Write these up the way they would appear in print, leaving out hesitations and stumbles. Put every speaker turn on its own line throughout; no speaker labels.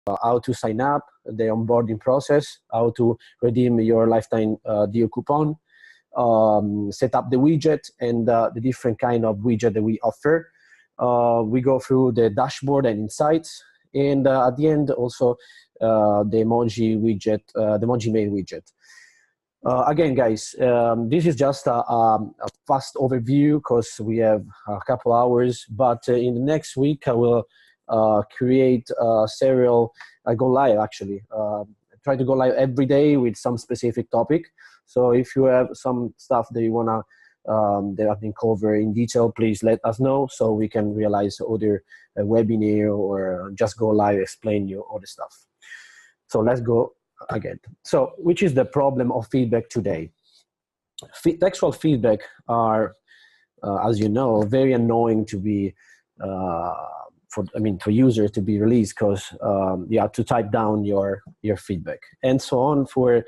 how to sign up, the onboarding process, how to redeem your lifetime deal coupon, set up the widget and the different kind of widget that we offer. We go through the dashboard and insights, and at the end also the emoji widget, the emoji mail widget. Again, guys, this is just a fast overview because we have a couple hours, but in the next week I will create serial, go live actually, try to go live every day with some specific topic. So if you have some stuff that you wanna, that I've been covered in detail, please let us know so we can realize other webinar or just go live, explain you all the stuff. So let's go again. So which is the problem of feedback today? Textual feedback are, as you know, very annoying to be, for users to be released because you have to type down your feedback and so on. For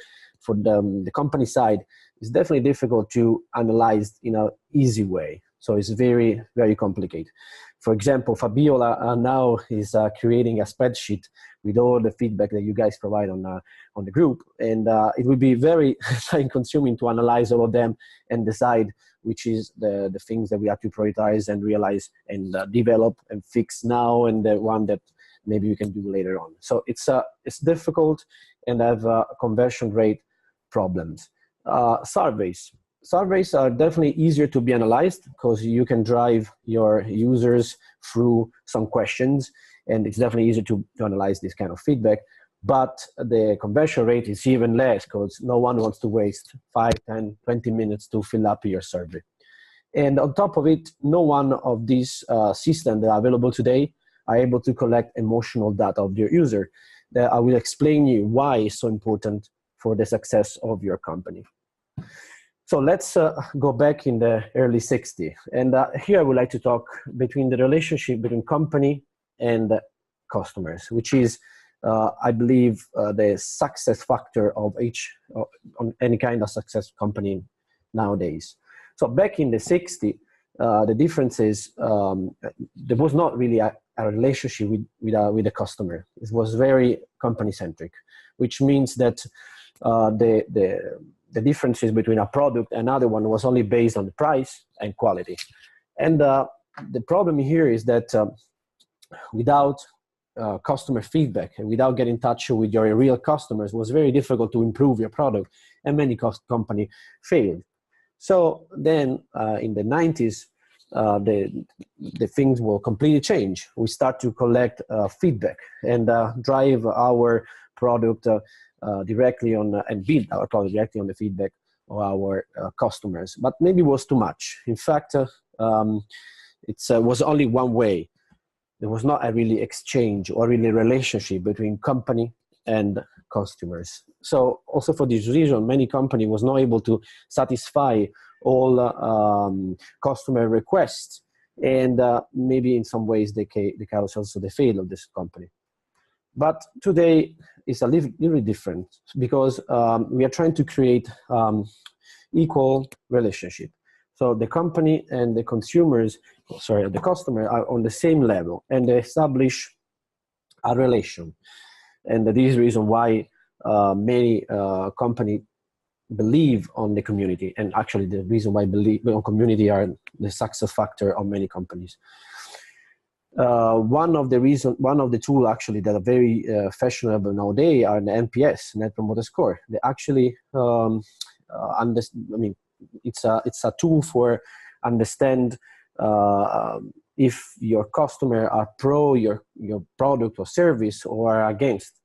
the company side, it's definitely difficult to analyze in an easy way. So it's very, very complicated. For example, Fabiola now is creating a spreadsheet with all the feedback that you guys provide on the group, and it would be very time-consuming to analyze all of them and decide which is the things that we have to prioritize and realize and develop and fix now, and the one that maybe we can do later on. So it's difficult and have conversion rate problems. Surveys are definitely easier to be analyzed because you can drive your users through some questions, and it's definitely easier to analyze this kind of feedback. But the conversion rate is even less because no one wants to waste 5, 10, 20 minutes to fill up your survey. And on top of it, no one of these systems that are available today are able to collect emotional data of your user. That I will explain you why it's so important for the success of your company. So let's go back in the early 60s. And here I would like to talk between the relationship between company and customers, which is, I believe, the success factor of on any kind of success company nowadays. So back in the 60s, the difference is there was not really a relationship with the customer. It was very company-centric, which means that the differences between a product and another one was only based on the price and quality. And the problem here is that without customer feedback and without getting in touch with your real customers, it was very difficult to improve your product, and many companies failed. So then in the 90s, the things will completely change. We start to collect feedback and drive our product directly on and build our product directly on the feedback of our customers. But maybe it was too much. In fact, it was only one way. There was not a really exchange or really relationship between company and customers. So also for this reason, many companies was not able to satisfy all customer requests, and maybe in some ways they cause also the fail of this company. But today is a little different because we are trying to create equal relationship. So the company and the consumers, sorry, the customer are on the same level, and they establish a relation. And this is the reason why many companies believe on the community, and actually the reason why believe on community are the success factor of many companies. One of the tools actually that are very fashionable nowadays are the NPS, Net Promoter Score. They actually, it's a tool for understand if your customer are pro your product or service or against.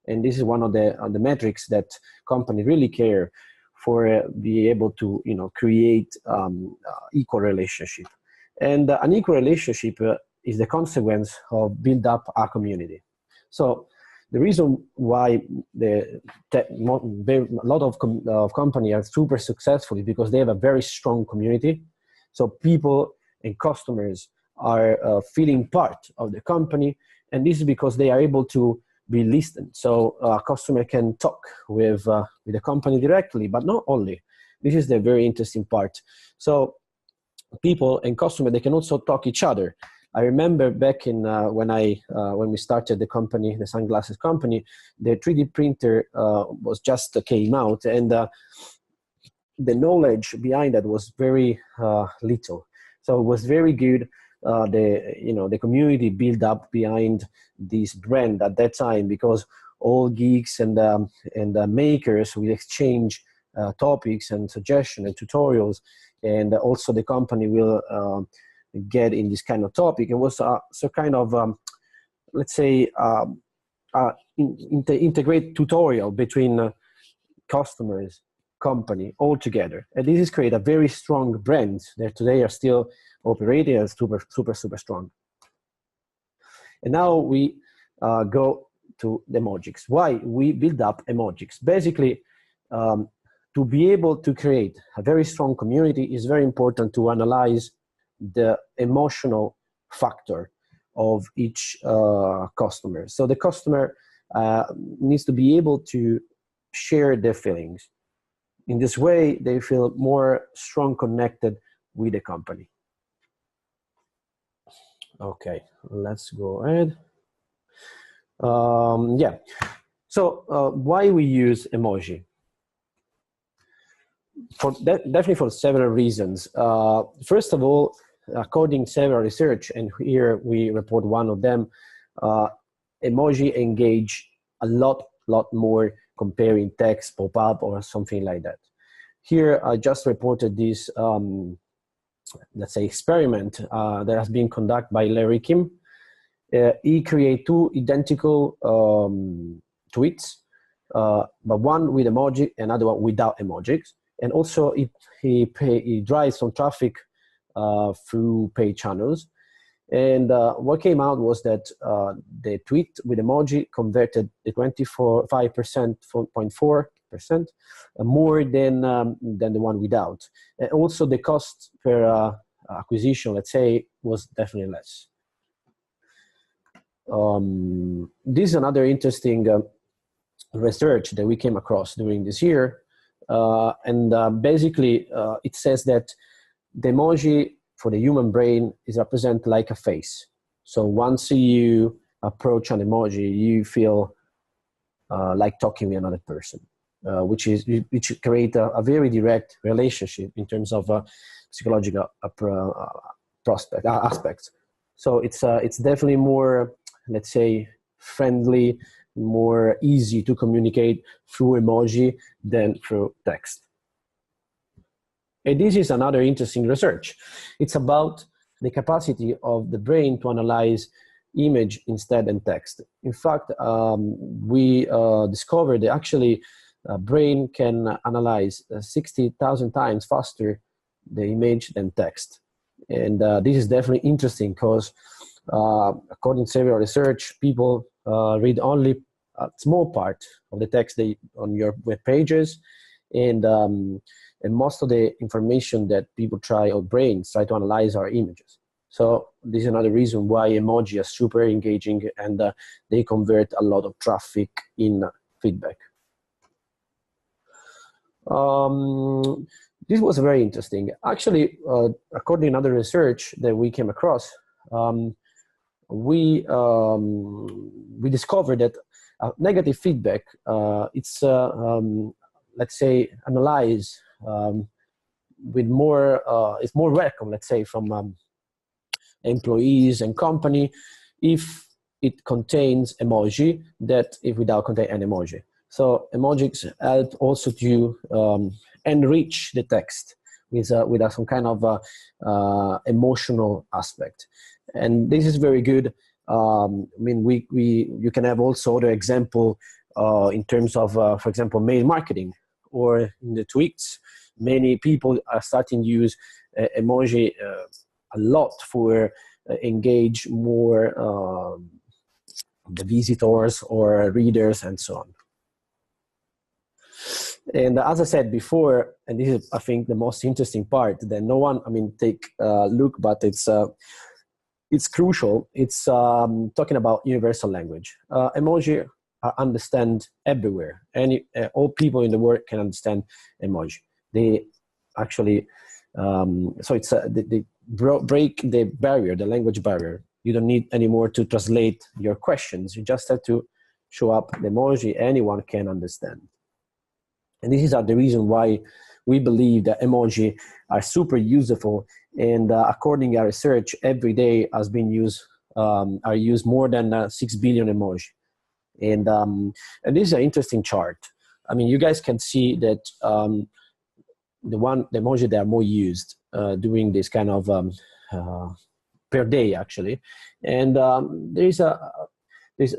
And this is one of the metrics that companies really care for, be able to create equal relationship. And an equal relationship is the consequence of build up a community. So the reason why a lot of companies are super successful is because they have a very strong community. So people and customers are feeling part of the company, and this is because they are able to be listened. So a customer can talk with the company directly, but not only. This is the very interesting part. So people and customers, they can also talk each other. I remember back in when we started the company, the sunglasses company, the 3D printer was just came out, and the knowledge behind that was very little. So it was very good. The community built up behind this brand at that time, because all geeks and makers will exchange topics and suggestions and tutorials, and also the company will get in this kind of topic. It was so kind of let's say integrate tutorial between customers, company, all together, and this has created a very strong brand that today are still operating as super strong. And now we go to the Emojics. Why we build up Emojics? Basically, to be able to create a very strong community is very important to analyze the emotional factor of each customer. So the customer needs to be able to share their feelings. In this way, they feel more strong connected with the company. Okay, let's go ahead. Yeah, so why we use emoji? Definitely for several reasons. First of all, according to several research, and here we report one of them, emoji engage a lot more comparing text, pop-up, or something like that. Here, I just reported this, let's say, experiment that has been conducted by Larry Kim. He created two identical tweets, but one with emoji, another one without emojis. And also, he drives some traffic through paid channels. And what came out was that the tweet with emoji converted the 0.4% more than the one without. And also, the cost per acquisition, let's say, was definitely less. This is another interesting research that we came across during this year. Basically, it says that the emoji for the human brain is represented like a face. So once you approach an emoji, you feel like talking with another person, which create a very direct relationship in terms of psychological aspects. So it's definitely more, let's say, friendly, more easy to communicate through emoji than through text. And this is another interesting research. It's about the capacity of the brain to analyze image instead than text. In fact, we discovered that actually brain can analyze 60,000 times faster the image than text. And this is definitely interesting because according to several research, people read only a small part of the text on your web pages, and most of the information that people or brains try to analyze are images. So this is another reason why emoji are super engaging, and they convert a lot of traffic in feedback. This was very interesting. Actually, according to another research that we came across, we discovered that negative feedback, it's let's say analyzed with more, it's more welcome, let's say, from employees and company if it contains emoji that if without contain an emoji. So Emojics help also to enrich the text with some kind of emotional aspect, and this is very good. I mean, you can have also other example in terms of, for example, mail marketing or in the tweets. Many people are starting to use emoji a lot for engage more the visitors or readers and so on. And as I said before, and this is, I think, the most interesting part that no one, I mean, take a look, but it's crucial. It's talking about universal language. Emoji are understand everywhere. All people in the world can understand emoji. They actually, so it's they break the barrier, the language barrier. you don't need anymore to translate your questions. You just have to show up the emoji anyone can understand. And this is the reason why we believe that emoji are super useful. And according to our research, every day has been used, are used more than 6 billion emoji. And this is an interesting chart. I mean, you guys can see that the emoji that are more used during this kind of per day, actually. And there's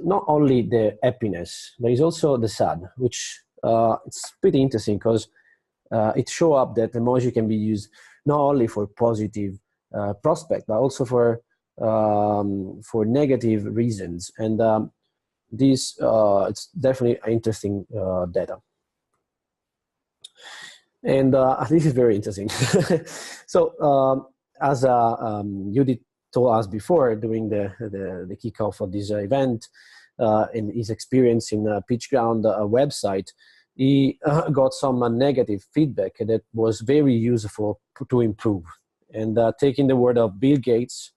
not only the happiness, but it's also the sad, which it's pretty interesting because it shows up that emoji can be used not only for positive prospect, but also for negative reasons. And this it's definitely interesting data. And this is very interesting. So as Judith told us before during the kickoff of this event, in his experience in PitchGround website, he got some negative feedback that was very useful to improve. And taking the word of Bill Gates,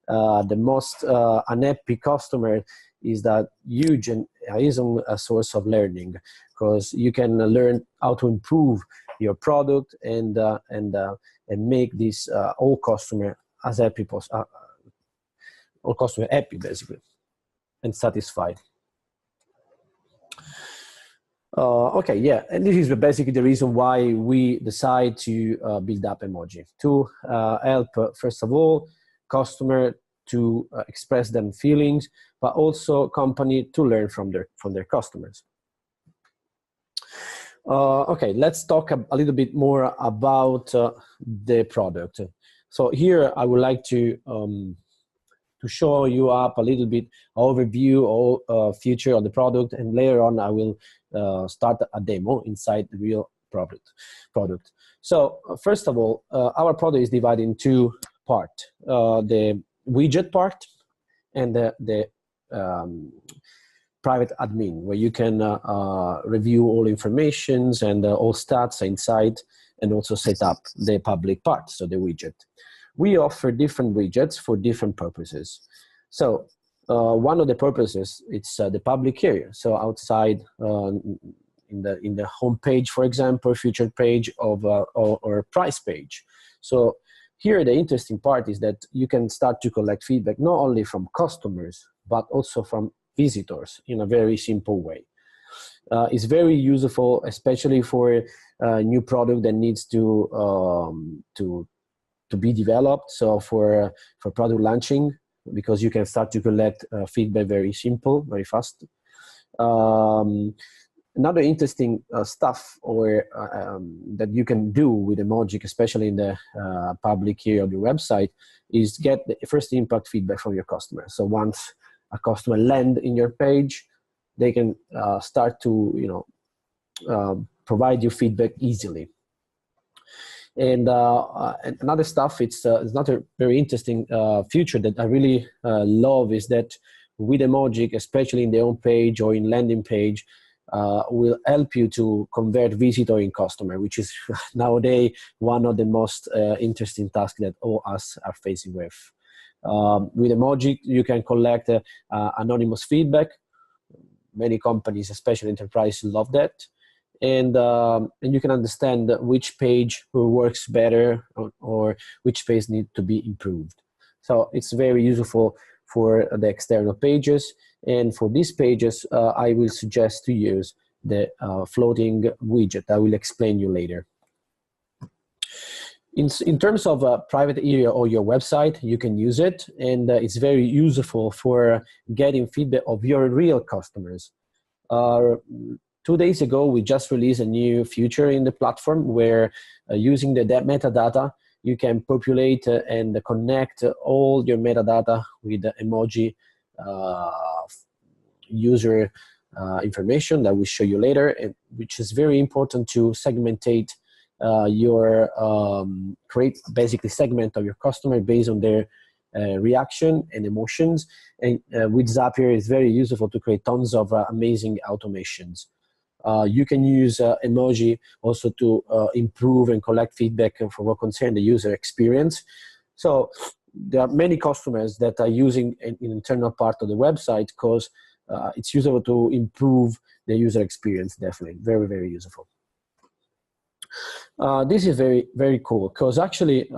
the most unhappy customer is that huge and is a source of learning, because you can learn how to improve your product and make this all customer as happy all customer happy basically and satisfied. Okay, yeah, and this is basically the reason why we decide to build up Emoji to help, first of all, customer to express them feelings, but also company to learn from their customers. Okay, let's talk a little bit more about the product. So here I would like to show you up a little bit overview or feature of the product, and later on I will start a demo inside the real product. So first of all, our product is divided in two parts: the widget part and the private admin, where you can review all informations and all stats inside, and also set up the public part, so the widget. We offer different widgets for different purposes. So one of the purposes, it's the public area. So outside in the home page, for example, featured page of or price page. So here the interesting part is that you can start to collect feedback not only from customers but also from visitors in a very simple way. It's very useful, especially for a new product that needs to be developed. So for product launching, because you can start to collect feedback very simple, very fast. Another interesting stuff or that you can do with Emojics, especially in the public area of your website, is get the first impact feedback from your customer. So once a customer land in your page, they can start to provide you feedback easily. And another stuff, it's another very interesting feature that I really love, is that with Emojics, especially in the home page or in landing page, will help you to convert visitor in customer, which is nowadays one of the most interesting tasks that all us are facing with. With Emojics, you can collect anonymous feedback. Many companies, especially enterprise, love that. And you can understand which page works better or which page needs to be improved. So it's very useful for the external pages. And for these pages, I will suggest to use the floating widget. I will explain you later. In terms of a private area or your website, you can use it. And it's very useful for getting feedback of your real customers. 2 days ago, we just released a new feature in the platform where using the metadata, you can populate and connect all your metadata with the emoji user information that we'll show you later, and which is very important to segmentate your create basically segment of your customer based on their reaction and emotions. And with Zapier, it's very useful to create tons of amazing automations. You can use emoji also to improve and collect feedback for what concerns the user experience. So there are many customers that are using an internal part of the website because it's useful to improve the user experience. Definitely, very, very useful. This is very, very cool because actually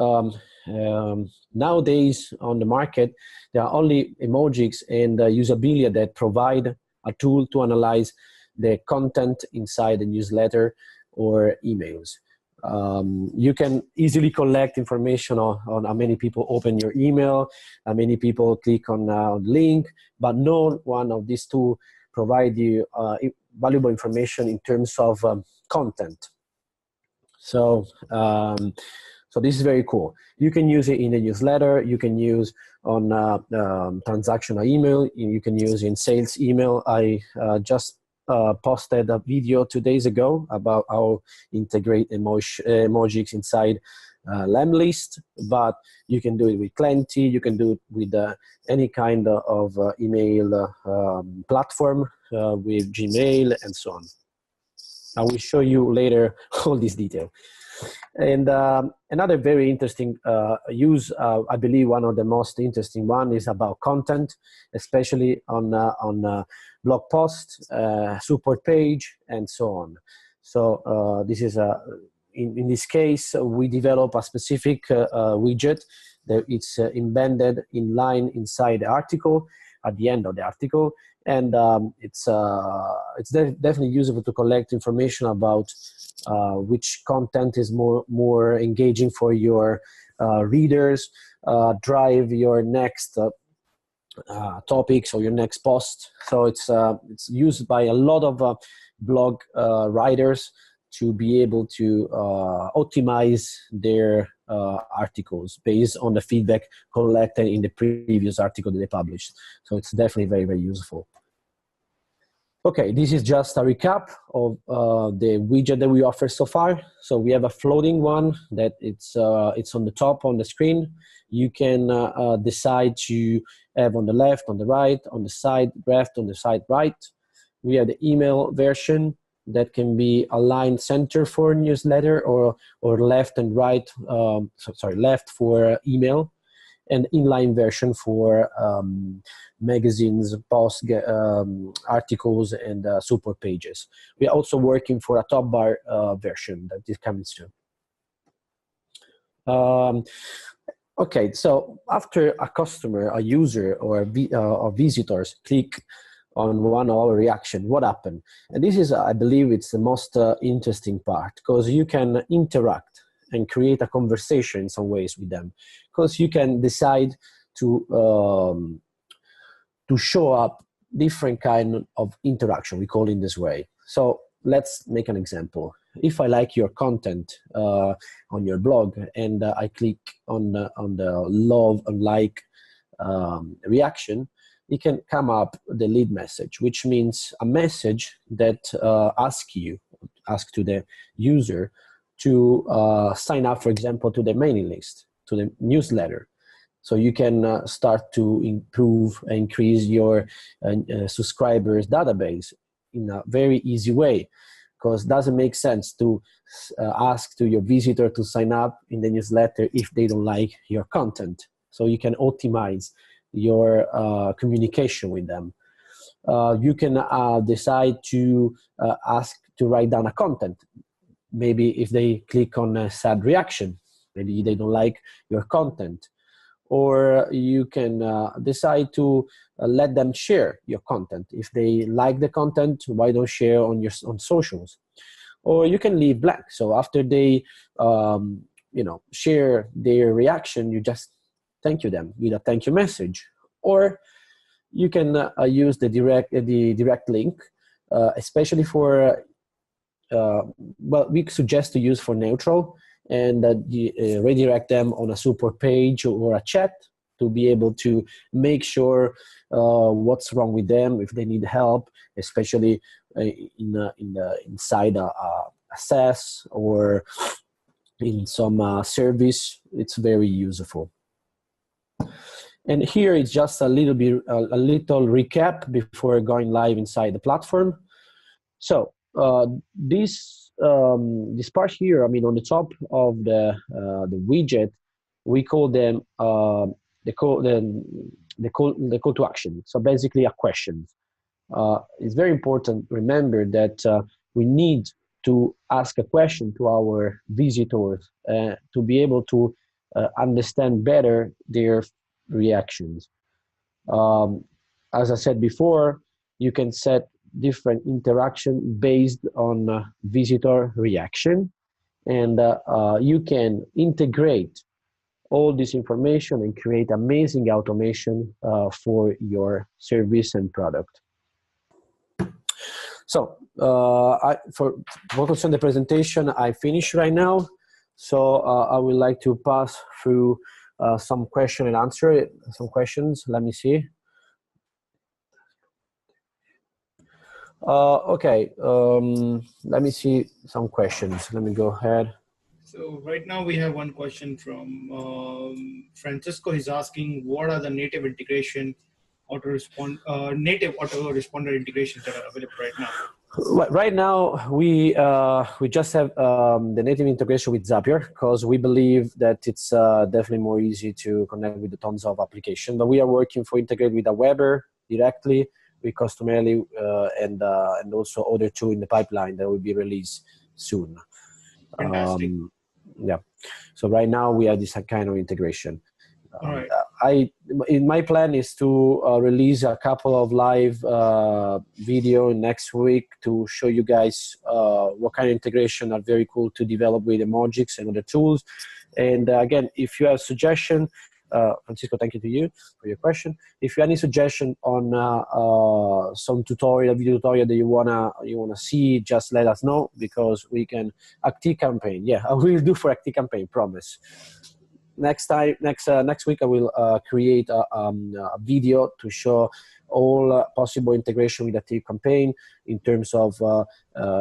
nowadays on the market, there are only Emojics and Usabilia that provide a tool to analyze the content inside the newsletter or emails. You can easily collect information on how many people open your email, how many people click on the link, but no one of these two provide you valuable information in terms of content. So, so this is very cool. You can use it in the newsletter. You can use on transactional email. You can use in sales email. I just posted a video 2 days ago about how integrate Emojics inside Lemlist, but you can do it with Plenty. You can do it with any kind of email platform, with Gmail and so on. I will show you later all this detail. And another very interesting use, I believe one of the most interesting one is about content, especially on blog posts, support page, and so on. So this is in this case, we develop a specific widget that it's embedded in line inside the article, at the end of the article, and it's definitely useful to collect information about which content is more engaging for your readers, drive your next topics or your next post. So it's used by a lot of blog writers to be able to optimize their articles based on the feedback collected in the previous article that they published. So it's definitely very, very useful. Okay, this is just a recap of the widget that we offer so far. So we have a floating one that it's on the top on the screen. You can decide to have on the left, on the right, on the side left, on the side right. We have the email version that can be aligned center for newsletter or left and right, left for email, and inline version for magazines, posts, articles, and support pages. We are also working for a top bar version that is coming soon. Okay, so after a customer, a user, or visitors click on one of our reaction, what happened? And this is, I believe, it's the most interesting part, because you can interact and create a conversation in some ways with them, because you can decide to show up different kind of interaction. We call it this way. So let's make an example. If I like your content on your blog, and I click on the love and like reaction, it can come up the lead message, which means a message that asks to the user to sign up, for example, to the mailing list, to the newsletter. So you can start to improve and increase your subscribers database in a very easy way, because it doesn't make sense to ask to your visitor to sign up in the newsletter if they don't like your content. So you can optimize your communication with them. You can decide to ask to write down a content. Maybe if they click on a sad reaction, maybe they don't like your content. Or you can decide to let them share your content. If they like the content, why don't share on socials? Or you can leave blank. So after they share their reaction, you just thank you them with a thank you message. Or you can use the direct link, especially for well, we suggest to use for neutral, and redirect them on a support page or a chat to be able to make sure what's wrong with them, if they need help, especially inside a SaaS or in some service. It's very useful. And here is just a little recap before going live inside the platform. So this part here, I mean, on the top of the widget, we call them the call to action. So basically a question. It's very important. Remember that we need to ask a question to our visitors to be able to understand better their reactions. As I said before, you can set different interaction based on visitor reaction, and you can integrate all this information and create amazing automation for your service and product. So for focus on the presentation, I finished right now. So I would like to pass through some question and answer, some questions. Let me see. Okay, let me see some questions. Let me go ahead.
So right now we have one question from Francisco. He's asking, what are the native integration native autoresponder integrations that are available right now?
Right now, we just have the native integration with Zapier because we believe that it's definitely more easy to connect with the tons of applications. But we are working for integrate with a Weber directly, with Customarily, and also other two in the pipeline that will be released soon.
Fantastic.
Yeah. So right now we have this kind of integration.
All right.
In my plan is to release a couple of live video next week to show you guys what kind of integration are very cool to develop with Emojics and other tools. And again, if you have suggestion, Francisco, thank you to you for your question. If you have any suggestion on some video tutorial that you wanna see, just let us know, because we can Active Campaign. Yeah, I will do for Active Campaign, promise. Next week I will create a video to show all possible integration with Active Campaign in terms of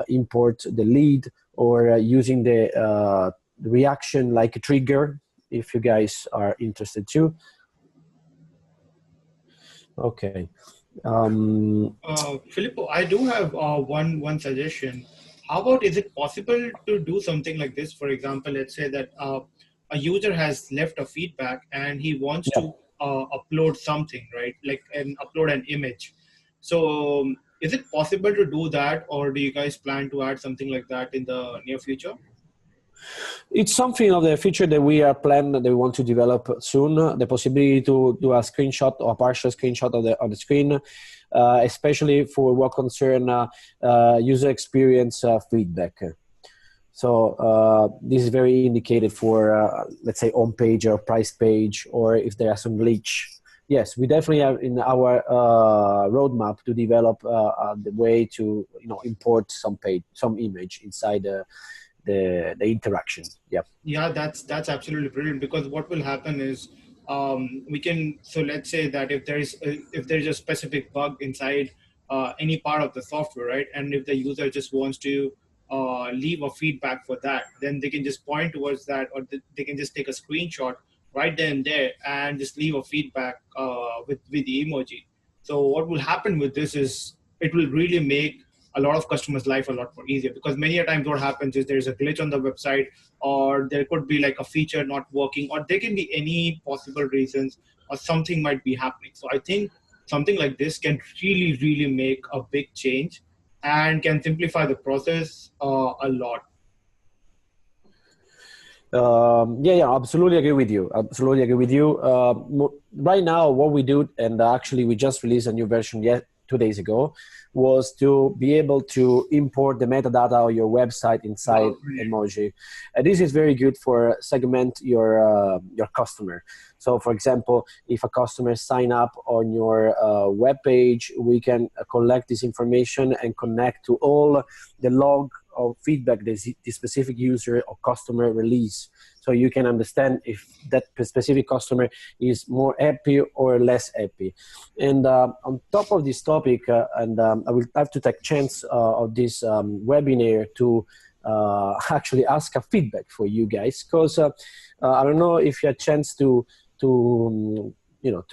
import the lead or using the reaction like a trigger, if you guys are interested too. Okay.
Filippo, I do have one suggestion. How about, is it possible to do something like this? For example, let's say that a user has left a feedback and he wants to upload something, right? Like upload an image. So is it possible to do that, or do you guys plan to add something like that in the near future?
It's something of the feature that we are planning, that we want to develop soon. The possibility to do a screenshot or a partial screenshot of the screen, especially for what concern user experience feedback. So this is very indicated for, let's say, on page or price page, or if there are some glitch. Yes, we definitely have in our roadmap to develop the way to import some image inside the interaction.
Yeah, that's absolutely brilliant, because what will happen is we can, so let's say that if there's a specific bug inside any part of the software, right, and if the user just wants to leave a feedback for that, then they can just point towards that, or they can just take a screenshot right then and there and just leave a feedback with the emoji. So what will happen with this is it will really make a lot of customers' life a lot more easier, because many a times what happens is there's a glitch on the website, or there could be like a feature not working, or there can be any possible reasons, or something might be happening. So I think something like this can really, really make a big change and can simplify the process a lot.
Yeah, absolutely agree with you. Absolutely agree with you. Right now, what we do, and actually we just released a new version 2 days ago, was to be able to import the metadata of your website inside Emoji. And this is very good for segment your customer. So for example, if a customer sign up on your web page, we can collect this information and connect to all the log of feedback this specific user or customer release. So you can understand if that specific customer is more happy or less happy. And on top of this topic, I will have to take chance of this webinar to actually ask a feedback for you guys, because I don't know if you had a chance to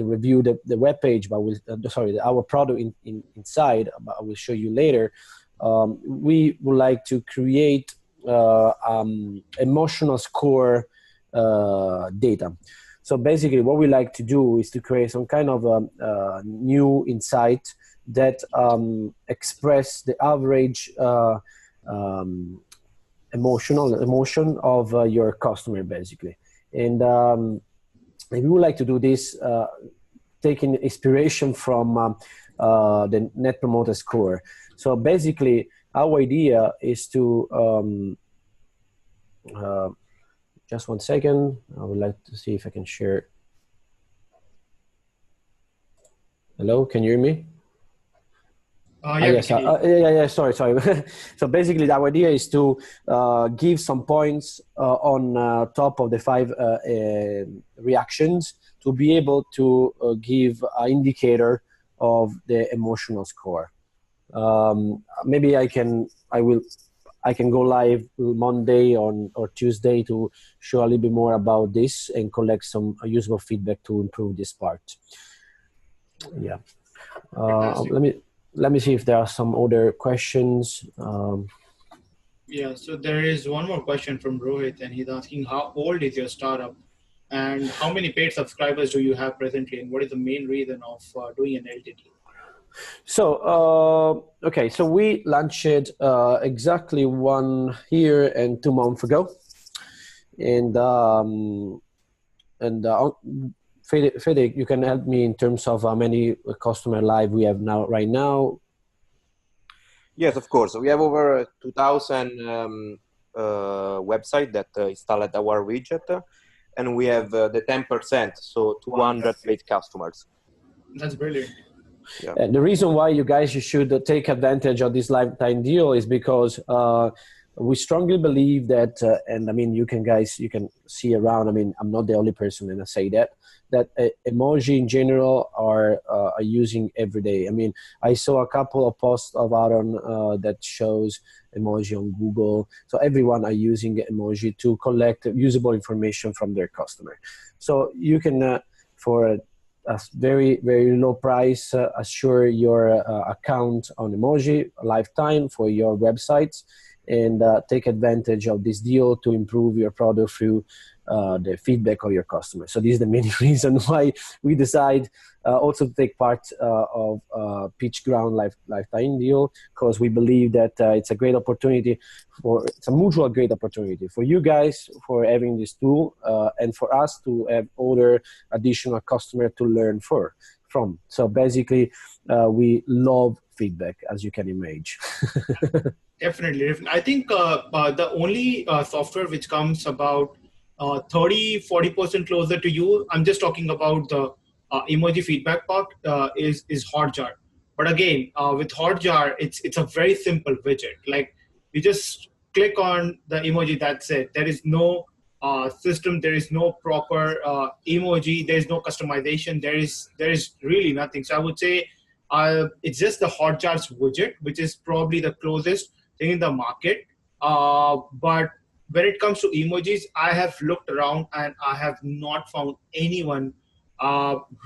review the web page, but our product inside. But I will show you later. We would like to create emotional score data. So basically what we like to do is to create some kind of new insight that express the average emotion of your customer, basically. And we would like to do this taking inspiration from the Net Promoter Score. So basically, our idea is to just one second. I would like to see if I can share. Hello, can you hear me?
Yeah,
yes, yeah, sorry. So basically, our idea is to give some points on top of the 5 reactions to be able to give an indicator of the emotional score. Maybe I can go live Monday or Tuesday to show a little bit more about this and collect some usable feedback to improve this part. Yeah. Let me see if there are some other questions.
Yeah, so there is one more question from Rohit, and he's asking, how old is your startup, and how many paid subscribers do you have presently, and what is the main reason of doing an LTT?
So okay, so we launched exactly 1 year and 2 months ago, and Fede, you can help me in terms of how many customer live we have now right now.
Yes, of course. We have over 2,000 website that installed our widget, and we have the 10%, so 200 paid customers.
That's brilliant.
Yeah.
The reason why you guys should take advantage of this lifetime deal is because we strongly believe that, and I mean, you can see around. I mean, I'm not the only person, and I say that emoji in general are using every day. I mean, I saw a couple of posts of Aaron that shows emoji on Google. So everyone are using emoji to collect usable information from their customer. So you can, for a very, very low price, assure your account on emoji lifetime for your websites, and take advantage of this deal to improve your product through the feedback of your customers. So this is the main reason why we decide also to take part of PitchGround lifetime deal, because we believe that it's a great opportunity it's a mutual great opportunity for you guys for having this tool, and for us to have other additional customer to learn from. So basically, we love feedback, as you can imagine.
Definitely. I think the only software which comes about 30-40% closer to you, I'm just talking about the emoji feedback part, is Hotjar. But again, with Hotjar, it's a very simple widget. Like, you just click on the emoji, that's it. There is no system, there is no proper emoji, there is no customization, there is really nothing. So I would say it's just the Hotjar's widget, which is probably the closest thing in the market. But when it comes to emojis, I have looked around and I have not found anyone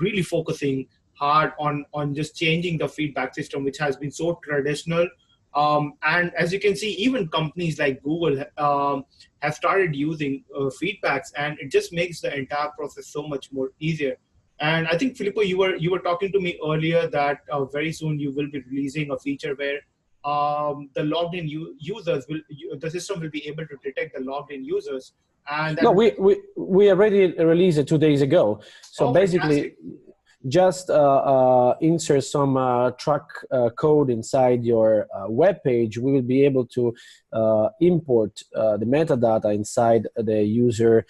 really focusing hard on just changing the feedback system, which has been so traditional. And as you can see, even companies like Google have started using feedbacks, and it just makes the entire process so much more easier. And I think, Filippo, you were talking to me earlier that very soon you will be releasing a feature where the logged in users the system will be able to detect the logged in users. And
no, we already released it 2 days ago. So basically,
fantastic.
Just insert some track code inside your web page. We will be able to import the metadata inside the user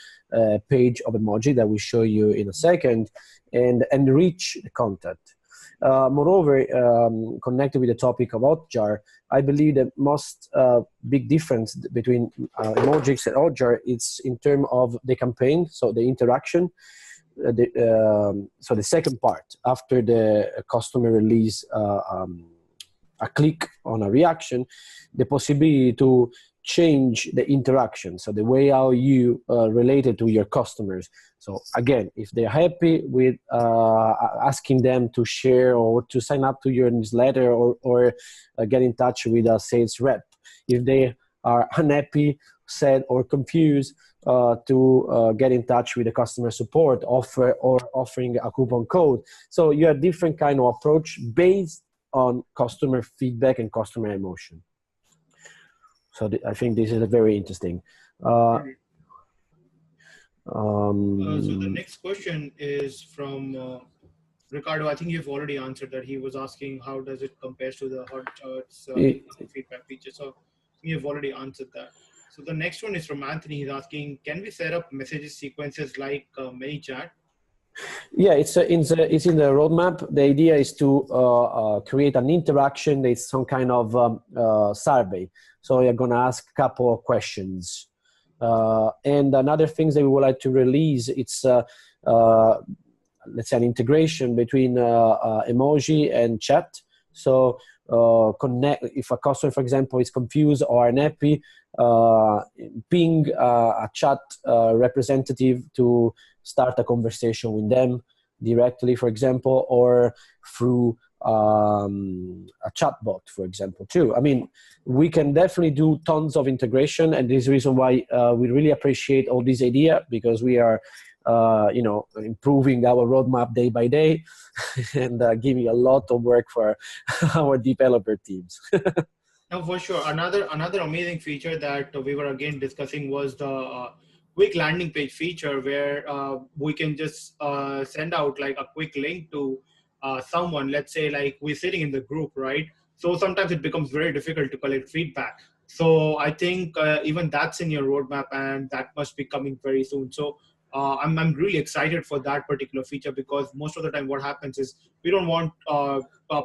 page of emoji that we show you in a second, and enrich the content. Moreover, connected with the topic of Hotjar, I believe the most big difference between Emojics and Hotjar is in terms of the campaign, so the interaction. So the second part, after the customer release a click on a reaction, the possibility to change the interaction, so the way how you related to your customers. So again, if they're happy with asking them to share or to sign up to your newsletter, or get in touch with a sales rep. If they are unhappy, sad, or confused, to get in touch with the customer support offering a coupon code. So you have different kind of approach based on customer feedback and customer emotion. So I think this is a very interesting.
So the next question is from Ricardo. I think you've already answered that. He was asking how does it compare to the hot charts feedback feature. So you've already answered that. So the next one is from Anthony. He's asking, can we set up messages sequences like ManyChat?
Yeah, it's in the roadmap. The idea is to create an interaction. It's some kind of survey. So you're going to ask a couple of questions. And another thing that we would like to release, it's let's say an integration between emoji and chat. So connect, if a customer, for example, is confused or unhappy, ping a chat representative to start a conversation with them directly, for example, or through a chatbot, for example, too. I mean, we can definitely do tons of integration, and this is the reason why we really appreciate all this idea, because we are you know, improving our roadmap day by day and giving a lot of work for our developer teams.
No, for sure. Another amazing feature that we were again discussing was the quick landing page feature, where we can just send out like a quick link to someone. Let's say like we're sitting in the group, right? So sometimes it becomes very difficult to collect feedback. So I think even that's in your roadmap, and that must be coming very soon. So I'm really excited for that particular feature, because most of the time what happens is we don't want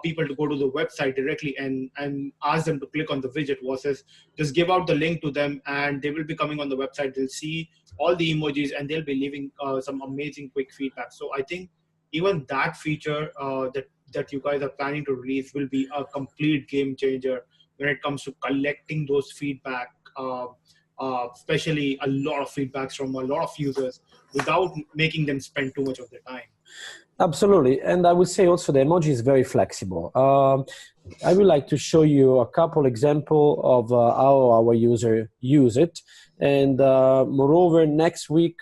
people to go to the website directly and ask them to click on the widget, versus just give out the link to them and they will be coming on the website. They'll see all the emojis and they'll be leaving some amazing quick feedback. So I think even that feature that you guys are planning to release will be a complete game changer when it comes to collecting those feedback, especially a lot of feedbacks from a lot of users, without making them spend too much of their time.
Absolutely. And I would say also the emoji is very flexible. I would like to show you a couple examples of how our user use it. And moreover, next week,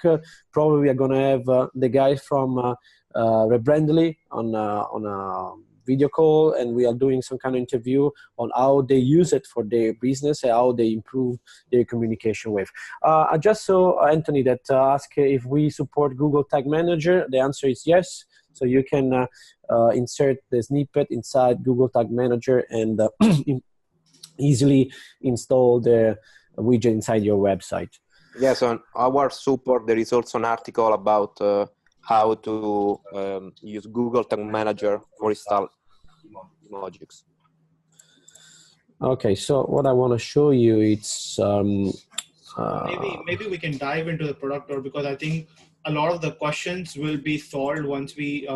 probably we are going to have the guy from Rebrandly on a video call, and we are doing some kind of interview on how they use it for their business and how they improve their communication with. I just saw Anthony that asked if we support Google Tag Manager. The answer is yes. So you can insert the snippet inside Google Tag Manager and easily install the widget inside your website.
Yes, on our support, there is also an article about how to use Google Tag Manager for install Emojics.
Okay, so what I want to show you, it's
maybe we can dive into the product, or because I think a lot of the questions will be solved once we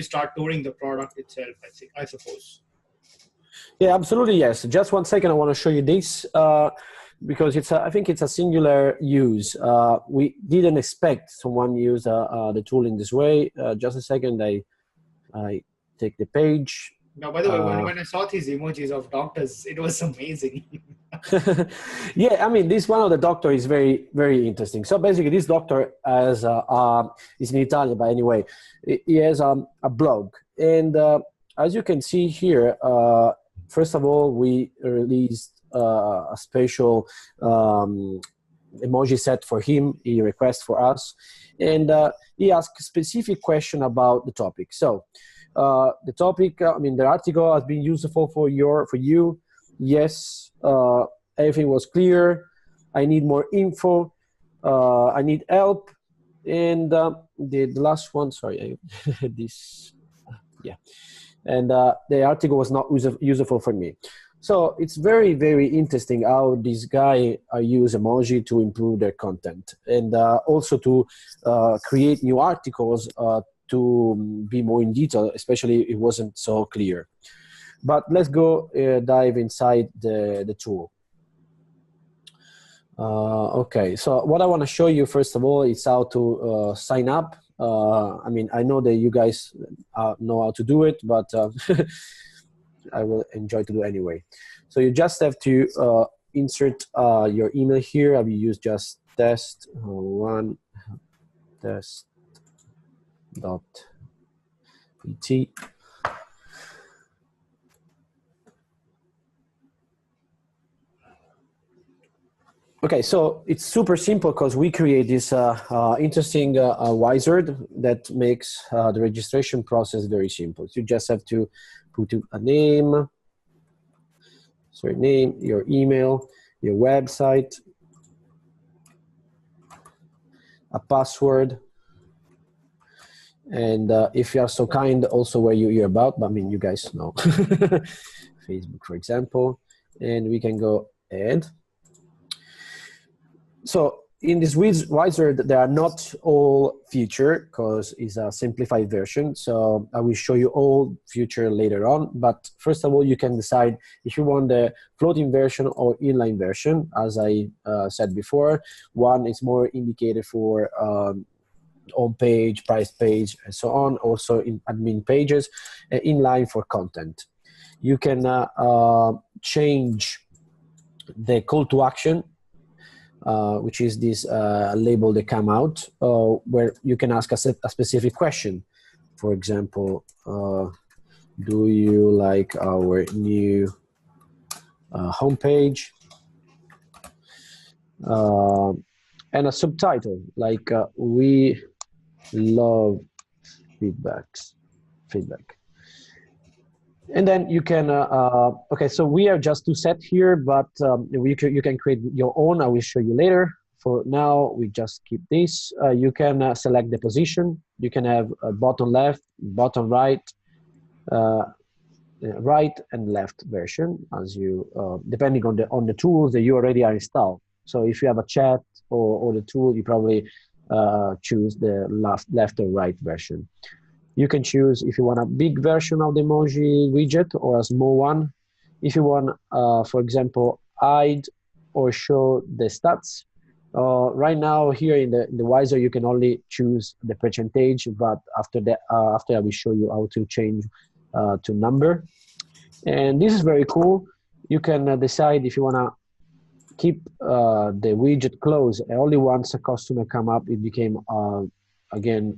start touring the product itself, I suppose.
Yeah, absolutely, yes. Just one second, I want to show you this because I think it's a singular use. We didn't expect someone use the tool in this way. Just a second, I take the page.
Now, by the way, when I saw these emojis of doctors, it was amazing.
Yeah, I mean, this one of the doctor is very, very interesting. So basically, this doctor has is in Italian, but anyway, he has a blog, and as you can see here, first of all, we released a special emoji set for him. He requests for us, and he asked a specific question about the topic. So the topic, I mean, the article has been useful for you. Yes, everything was clear. I need more info. I need help. And the last one, sorry, this, yeah. And the article was not useful for me. So it's very, very interesting how this guy use emoji to improve their content, and also to create new articles to be more in detail, especially it wasn't so clear. But let's go dive inside the tool. Okay, so what I want to show you first of all is how to sign up. I mean, I know that you guys know how to do it, but I will enjoy to do anyway. So you just have to insert your email here. I will use just test1 test.pt. Okay, so it's super simple because we create this interesting wizard that makes the registration process very simple. So you just have to put a name, name, your email, your website, a password, and if you are so kind, also where you're about. But I mean, you guys know, Facebook, for example, and we can go add. So in this wizard, there are not all feature because it's a simplified version. So I will show you all feature later on. But first of all, you can decide if you want the floating version or inline version. As I said before, one is more indicated for home page, price page, and so on. Also in admin pages, inline for content. You can change the call to action, which is this label that come out, where you can ask a specific question. For example, do you like our new homepage? And a subtitle like we love feedback. And then you can, okay, so we are just two set here, but you can create your own. I will show you later. For now, we just keep this. You can select the position. You can have a bottom left, bottom right, right and left version, as you, depending on the tools that you already are installed. So if you have a chat or the tool, you probably choose the left or right version. You can choose if you want a big version of the emoji widget or a small one. If you want, for example, hide or show the stats. Right now here in the wizard, you can only choose the percentage, but after that, after I will show you how to change to number. And this is very cool. You can decide if you want to keep the widget closed only once a customer come up, it became again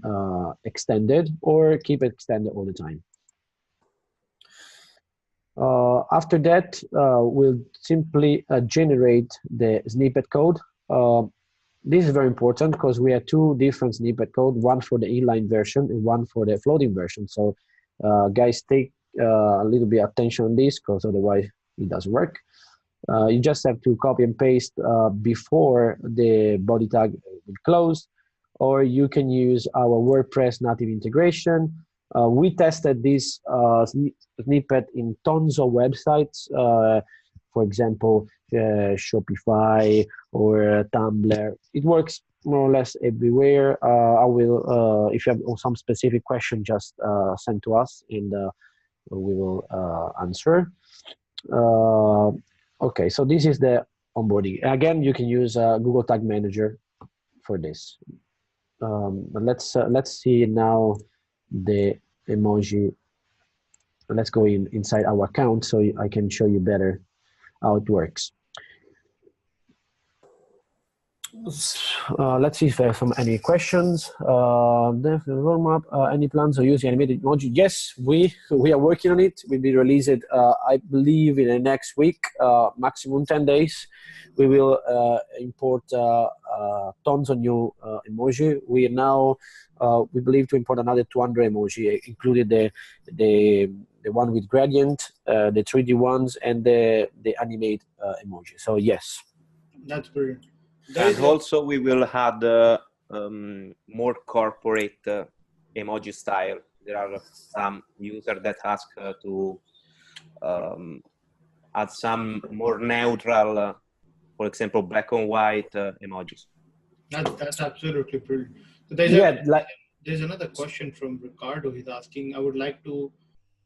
extended, or keep it extended all the time. After that, we'll simply generate the snippet code. This is very important because we have two different snippet code, one for the inline version and one for the floating version. So guys, take a little bit attention on this because otherwise it doesn't work. You just have to copy and paste before the body tag will close, or you can use our WordPress native integration. We tested this snippet in tons of websites, for example, Shopify or Tumblr. It works more or less everywhere. I will, if you have some specific question, just send to us and we will answer. Okay, so this is the onboarding. Again, you can use Google Tag Manager for this. But let's see now the emoji. Let's go inside our account so I can show you better how it works. Let's see if there are any questions. Roadmap, any plans of using animated emoji? Yes, we are working on it. We'll be released, I believe, in the next week, maximum 10 days. We will import tons of new emoji. We are now, we believe, to import another 200 emoji, including the one with gradient, the 3D ones, and the animate emoji. So yes.
That's brilliant.
And also we will add more corporate emoji style. There are some users that ask to add some more neutral, for example, black and white emojis.
That's absolutely brilliant. So there's another question from Ricardo. He's asking, I would like to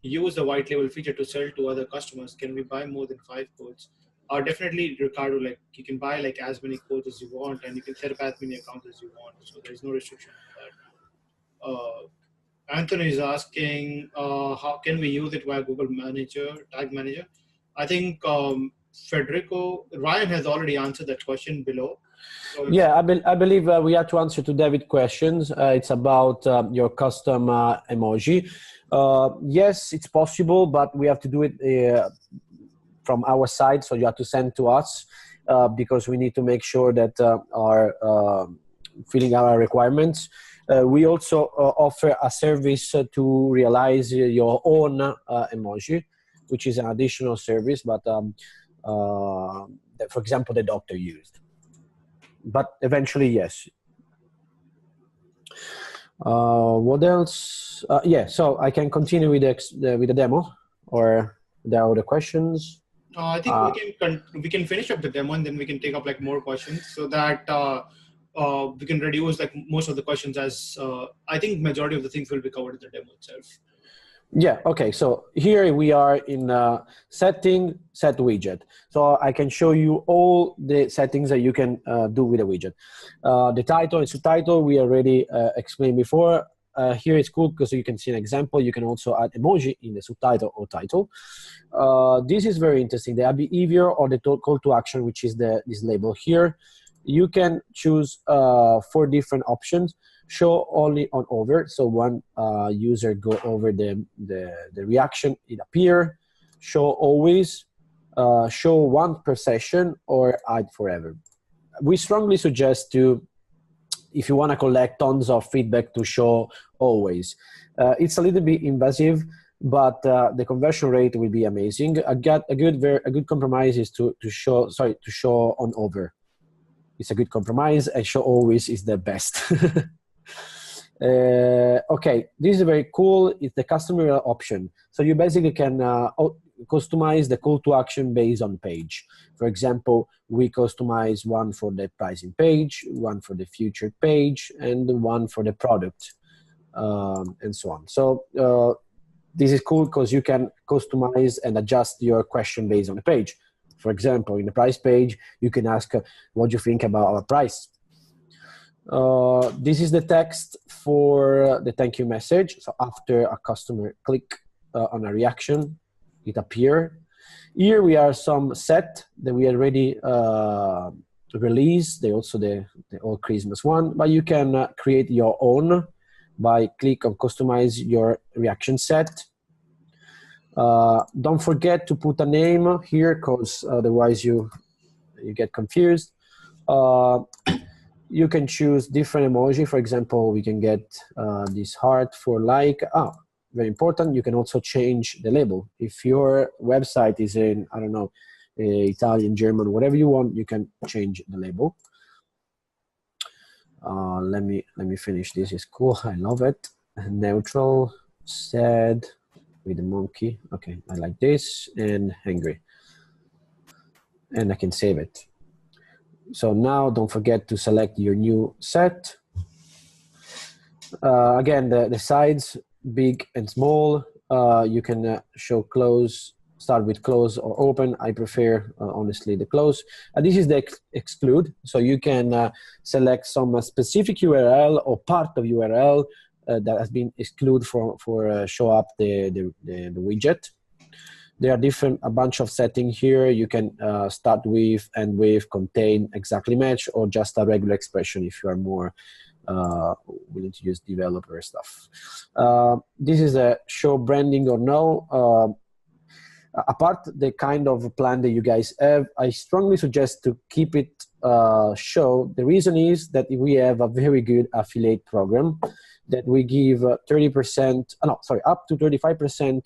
use the white label feature to sell to other customers. Can we buy more than 5 codes? Definitely, Ricardo, like you can buy like as many codes as you want, and you can set up as many accounts as you want. So there's no restriction on that. Anthony is asking, how can we use it via Google Tag Manager? I think Federico, Ryan has already answered that question below. So
yeah, I believe we have to answer to David questions. It's about your custom emoji. Yes, it's possible, but we have to do it from our side. So you have to send to us because we need to make sure that are filling our requirements. We also offer a service to realize your own emoji, which is an additional service, but that, for example, the doctor used. But eventually, yes. What else? Yeah, so I can continue with the demo, or there are other questions.
I think we can finish up the demo and then we can take up like more questions so that we can reduce like most of the questions as I think majority of the things will be covered in the demo itself.
Yeah, okay, so here we are in setting, set widget. So I can show you all the settings that you can do with a widget. The title and subtitle we already explained before. Here it's cool because you can see an example. You can also add emoji in the subtitle or title. This is very interesting. The behavior or the call to action, which is this label here. You can choose 4 different options. Show only on over, so one user go over the reaction, it appear. Show always, show one per session, or hide forever. We strongly suggest to, if you want to collect tons of feedback, to show always. It's a little bit invasive, but the conversion rate will be amazing. A good compromise is to show on over. It's a good compromise, and show always is the best. Okay, this is very cool. It's the customer option. So you basically can customize the call to action based on page. For example, we customize one for the pricing page, one for the future page, and one for the product, and so on. So this is cool because you can customize and adjust your question based on the page. For example, in the price page, you can ask, what do you think about our price? This is the text for the thank you message. So after a customer click on a reaction, it appear. Here we are some set that we already released. They also the all Christmas one, but you can create your own by click on customize your reaction set. Don't forget to put a name here, because otherwise you get confused. You can choose different emoji. For example, we can get this heart for like. Very important. You can also change the label. If your website is in, I don't know, Italian, German, whatever you want, you can change the label. Let me finish. This is cool. I love it. Neutral, sad, with the monkey. Okay, I like this, and angry. And I can save it. So now don't forget to select your new set. Again, the sides, big and small. You can show close, start with close or open. I prefer, honestly, the close. This is the exclude. So you can select some specific URL or part of URL that has been excluded for show up the widget. There are a bunch of settings here. You can start with, end with, contain, exactly match, or just a regular expression if you are more willing to use developer stuff. This is a show branding or no. Apart the kind of plan that you guys have, I strongly suggest to keep it show. The reason is that we have a very good affiliate program that we give 30%, up to 35%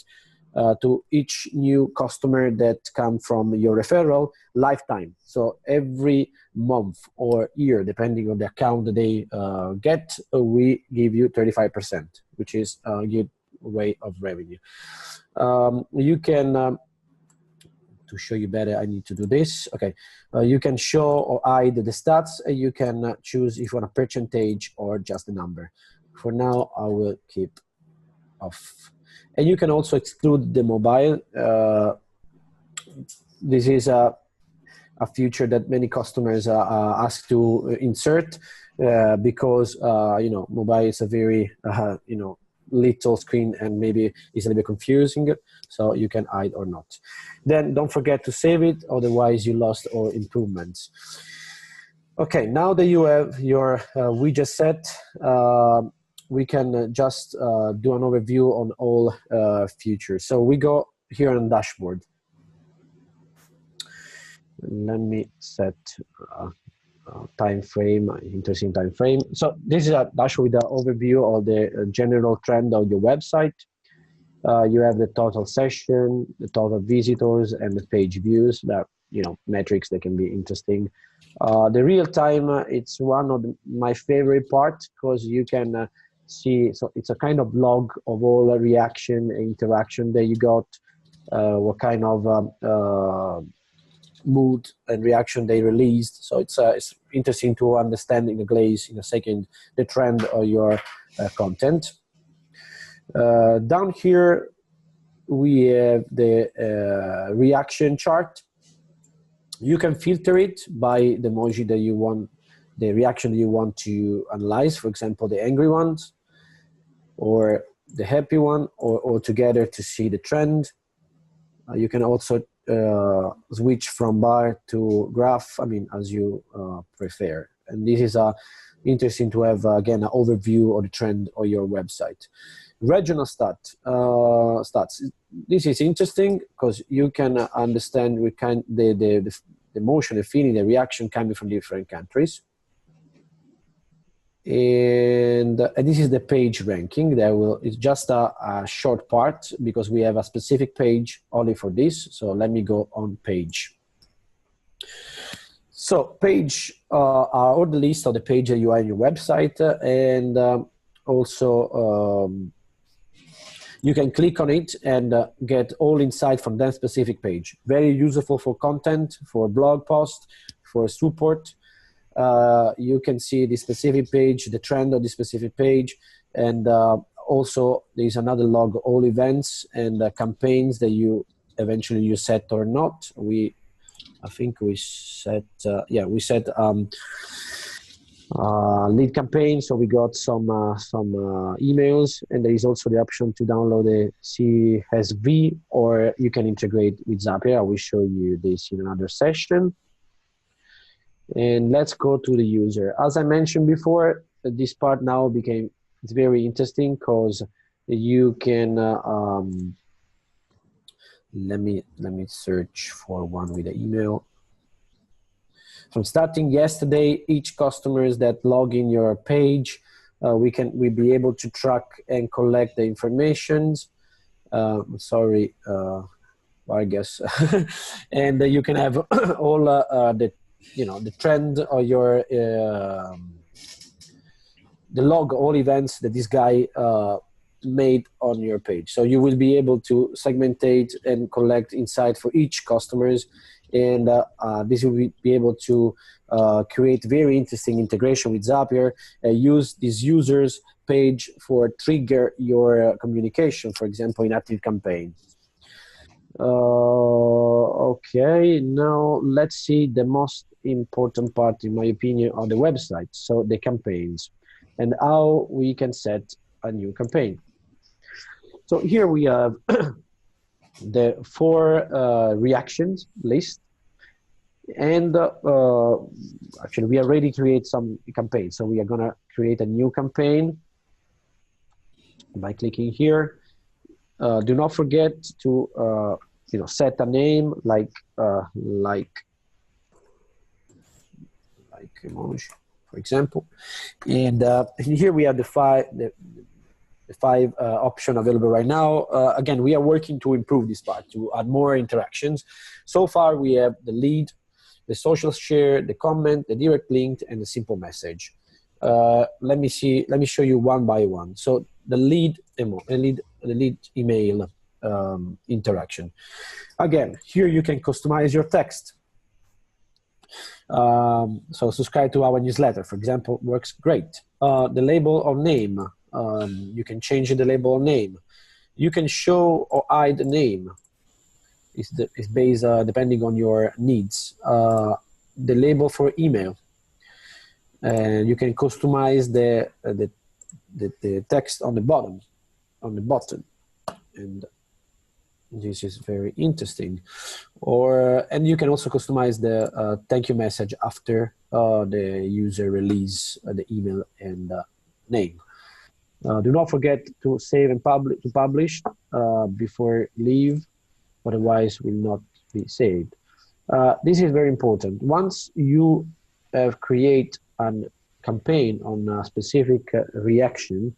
to each new customer that come from your referral lifetime. So every month or year, depending on the account that they get, we give you 35%, which is a good way of revenue. You can, to show you better, I need to do this. Okay, you can show or hide the stats. You can choose if you want a percentage or just a number. For now, I will keep off. And you can also exclude the mobile. This is a feature that many customers ask to insert because mobile is a very little screen and maybe it's a little bit confusing, so you can hide or not. Then don't forget to save it, otherwise you lost all improvements. Okay, now that you have your widget set, we can just do an overview on all features. So we go here on dashboard. Let me set time frame, interesting time frame. So this is a dashboard with an overview of the general trend of your website. You have the total session, the total visitors, and the page views. That, you know, metrics that can be interesting. The real time, it's one of my favorite parts, because you can see, so it's a kind of log of all reaction and interaction that you got, what kind of mood and reaction they released. So it's interesting to understand in a glaze, in a second, the trend of your content. Down here, we have the reaction chart. You can filter it by the emoji that you want, the reaction that you want to analyze, for example, the angry ones, or the happy one, or together to see the trend. You can also switch from bar to graph, I mean, as you prefer. And this is interesting to have, again, an overview of the trend of your website. Regional stats. This is interesting because you can understand the emotion, the feeling, the reaction coming from different countries. And this is the page ranking. It's just a short part because we have a specific page only for this. So let me go on page. So page are all the list of the page that you have on your website, and also you can click on it and get all insight from that specific page. Very useful for content, for blog posts, for support. You can see the specific page, the trend of the specific page, and also there's another log, all events and campaigns that you eventually set or not. I think we set, we set lead campaign, so we got some emails, and there is also the option to download the CSV, or you can integrate with Zapier. I will show you this in another session. And let's go to the user. As I mentioned before, this part now it's very interesting because you can let me search for one with the email. From starting yesterday, each customers that log in your page, we'll be able to track and collect the informations. Sorry, Vargas. And you can have all the trend or your the log, all events that this guy made on your page. So you will be able to segmentate and collect insight for each customers, and this will be able to create very interesting integration with Zapier. Use this user's page for trigger your communication, for example, in Active Campaign. Okay, now let's see the most important part, in my opinion, on the website. So the campaigns and how we can set a new campaign. So here we have the 4 reactions list, and actually we already create some campaigns. So we are gonna create a new campaign by clicking here. Do not forget to set a name like emoji, for example. And here we have the 5 option available right now. Again, we are working to improve this part, to add more interactions. So far, we have the lead, the social share, the comment, the direct link, and the simple message. Let me show you one by one. So the lead email interaction. Again, here you can customize your text. So subscribe to our newsletter, for example, works great. The label or name, you can change the label or name. You can show or hide the name. It's based depending on your needs. The label for email. You can customize the text on the bottom. on the button, and this is very interesting. And you can also customize the thank you message after the user release the email and name. Do not forget to save and publish before leave, otherwise will not be saved. This is very important. Once you have created a campaign on a specific reaction,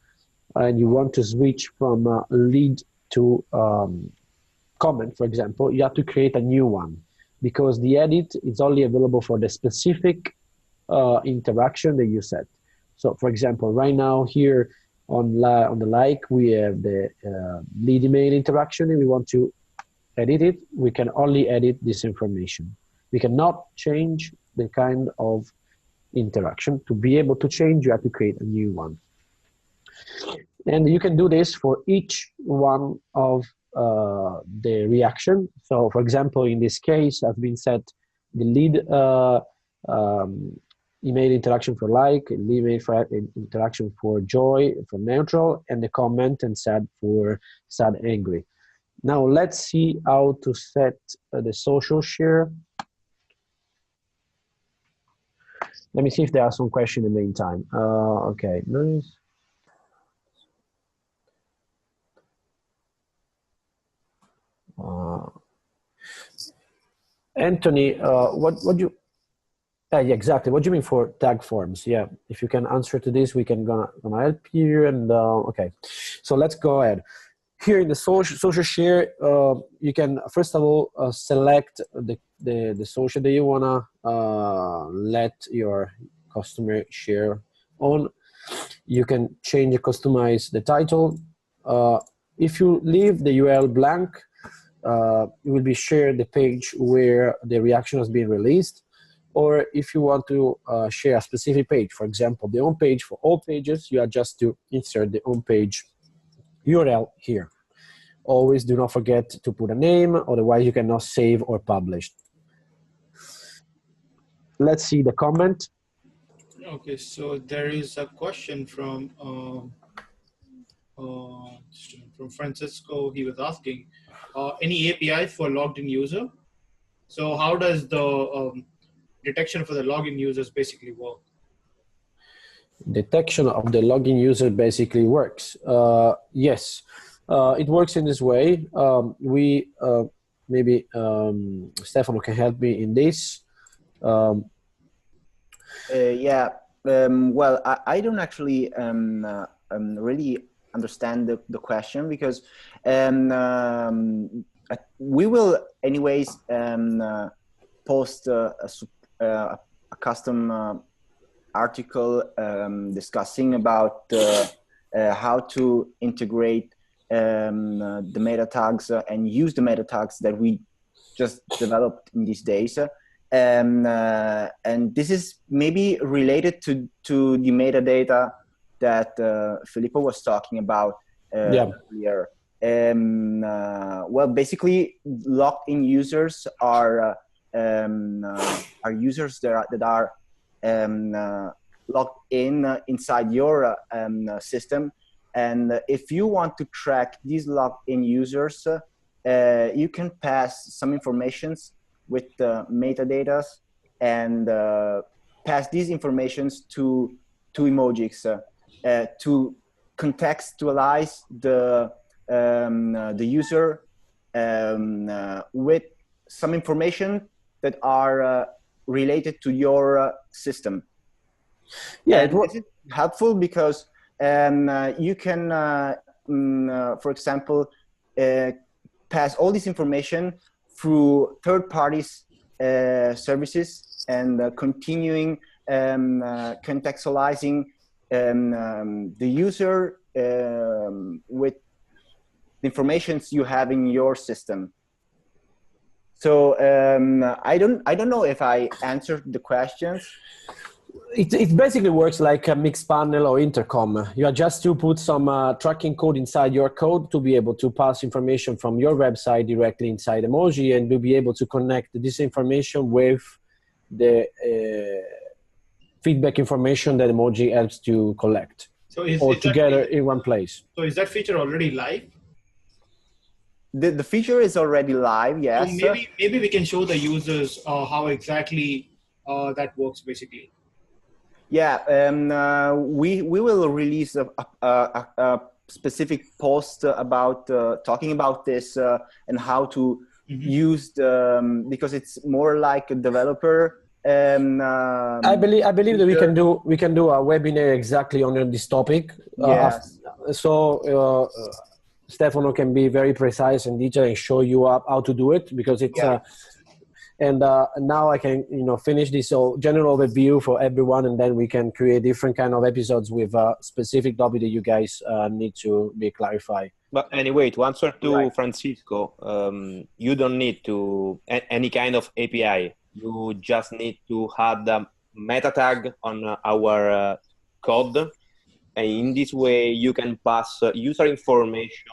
and you want to switch from lead to comment, for example, you have to create a new one, because the edit is only available for the specific interaction that you set. So, for example, right now here on the like, we have the lead email interaction, and we want to edit it. We can only edit this information. We cannot change the kind of interaction. To be able to change, you have to create a new one. And you can do this for each one of the reaction. So, for example, in this case, I've been set the lead email interaction for like, email interaction for joy, for neutral, and the comment and sad for sad, angry. Now let's see how to set the social share. Let me see if there are some questions in the meantime. Okay, nice. Anthony, what do you? Yeah, exactly. What do you mean for tag forms? Yeah, if you can answer to this, we can gonna help you. And okay, so let's go ahead. Here in the social share, you can first of all select the social that you wanna let your customer share on. You can change and customize the title. If you leave the URL blank, it will be shared the page where the reaction has been released. Or if you want to share a specific page, for example, the home page for all pages, you are just to insert the home page URL here. Always do not forget to put a name, otherwise you cannot save or publish. Let's see the comment.
Okay, so there is a question from Francisco. He was asking, any API for logged in user? So how does the detection for the login users basically work?
Detection of the login user basically works. Yes, it works in this way. Maybe Stefano can help me in this.
Yeah. Well, I don't actually really understand the question, because we will anyways post a custom article discussing about how to integrate the meta tags and use the meta tags that we just developed in these days. And this is maybe related to the metadata that Filippo was talking about earlier. Well, basically, logged-in users are users that are logged in inside your system. And if you want to track these logged-in users, you can pass some informations with the metadata and pass these informations to Emojics to contextualize the user with some information that are related to your system. Yeah, this is helpful because you can, for example, pass all this information through third parties services and continuing contextualizing the user with the informations you have in your system. So I don't know if I answered the questions.
It basically works like a mixed panel or intercom. You are just to put some tracking code inside your code to be able to pass information from your website directly inside Emoji, and to be able to connect this information with the feedback information that Emoji helps to collect.
So
all together in one place.
So is that feature already live?
The feature is already live, yes.
So maybe we can show the users how exactly that works basically.
Yeah, we will release a specific post about talking about this and how to use the, because it's more like a developer.
I believe that we can do a webinar exactly on this topic.
Yes.
Stefano can be very precise and detailed and show you how to do it, because it's and now I can finish this general overview for everyone, and then we can create different kind of episodes with specific topic that you guys need to be clarified.
But anyway, to answer to Francisco, you don't need to any kind of API. You just need to add a meta tag on our code, and in this way you can pass user information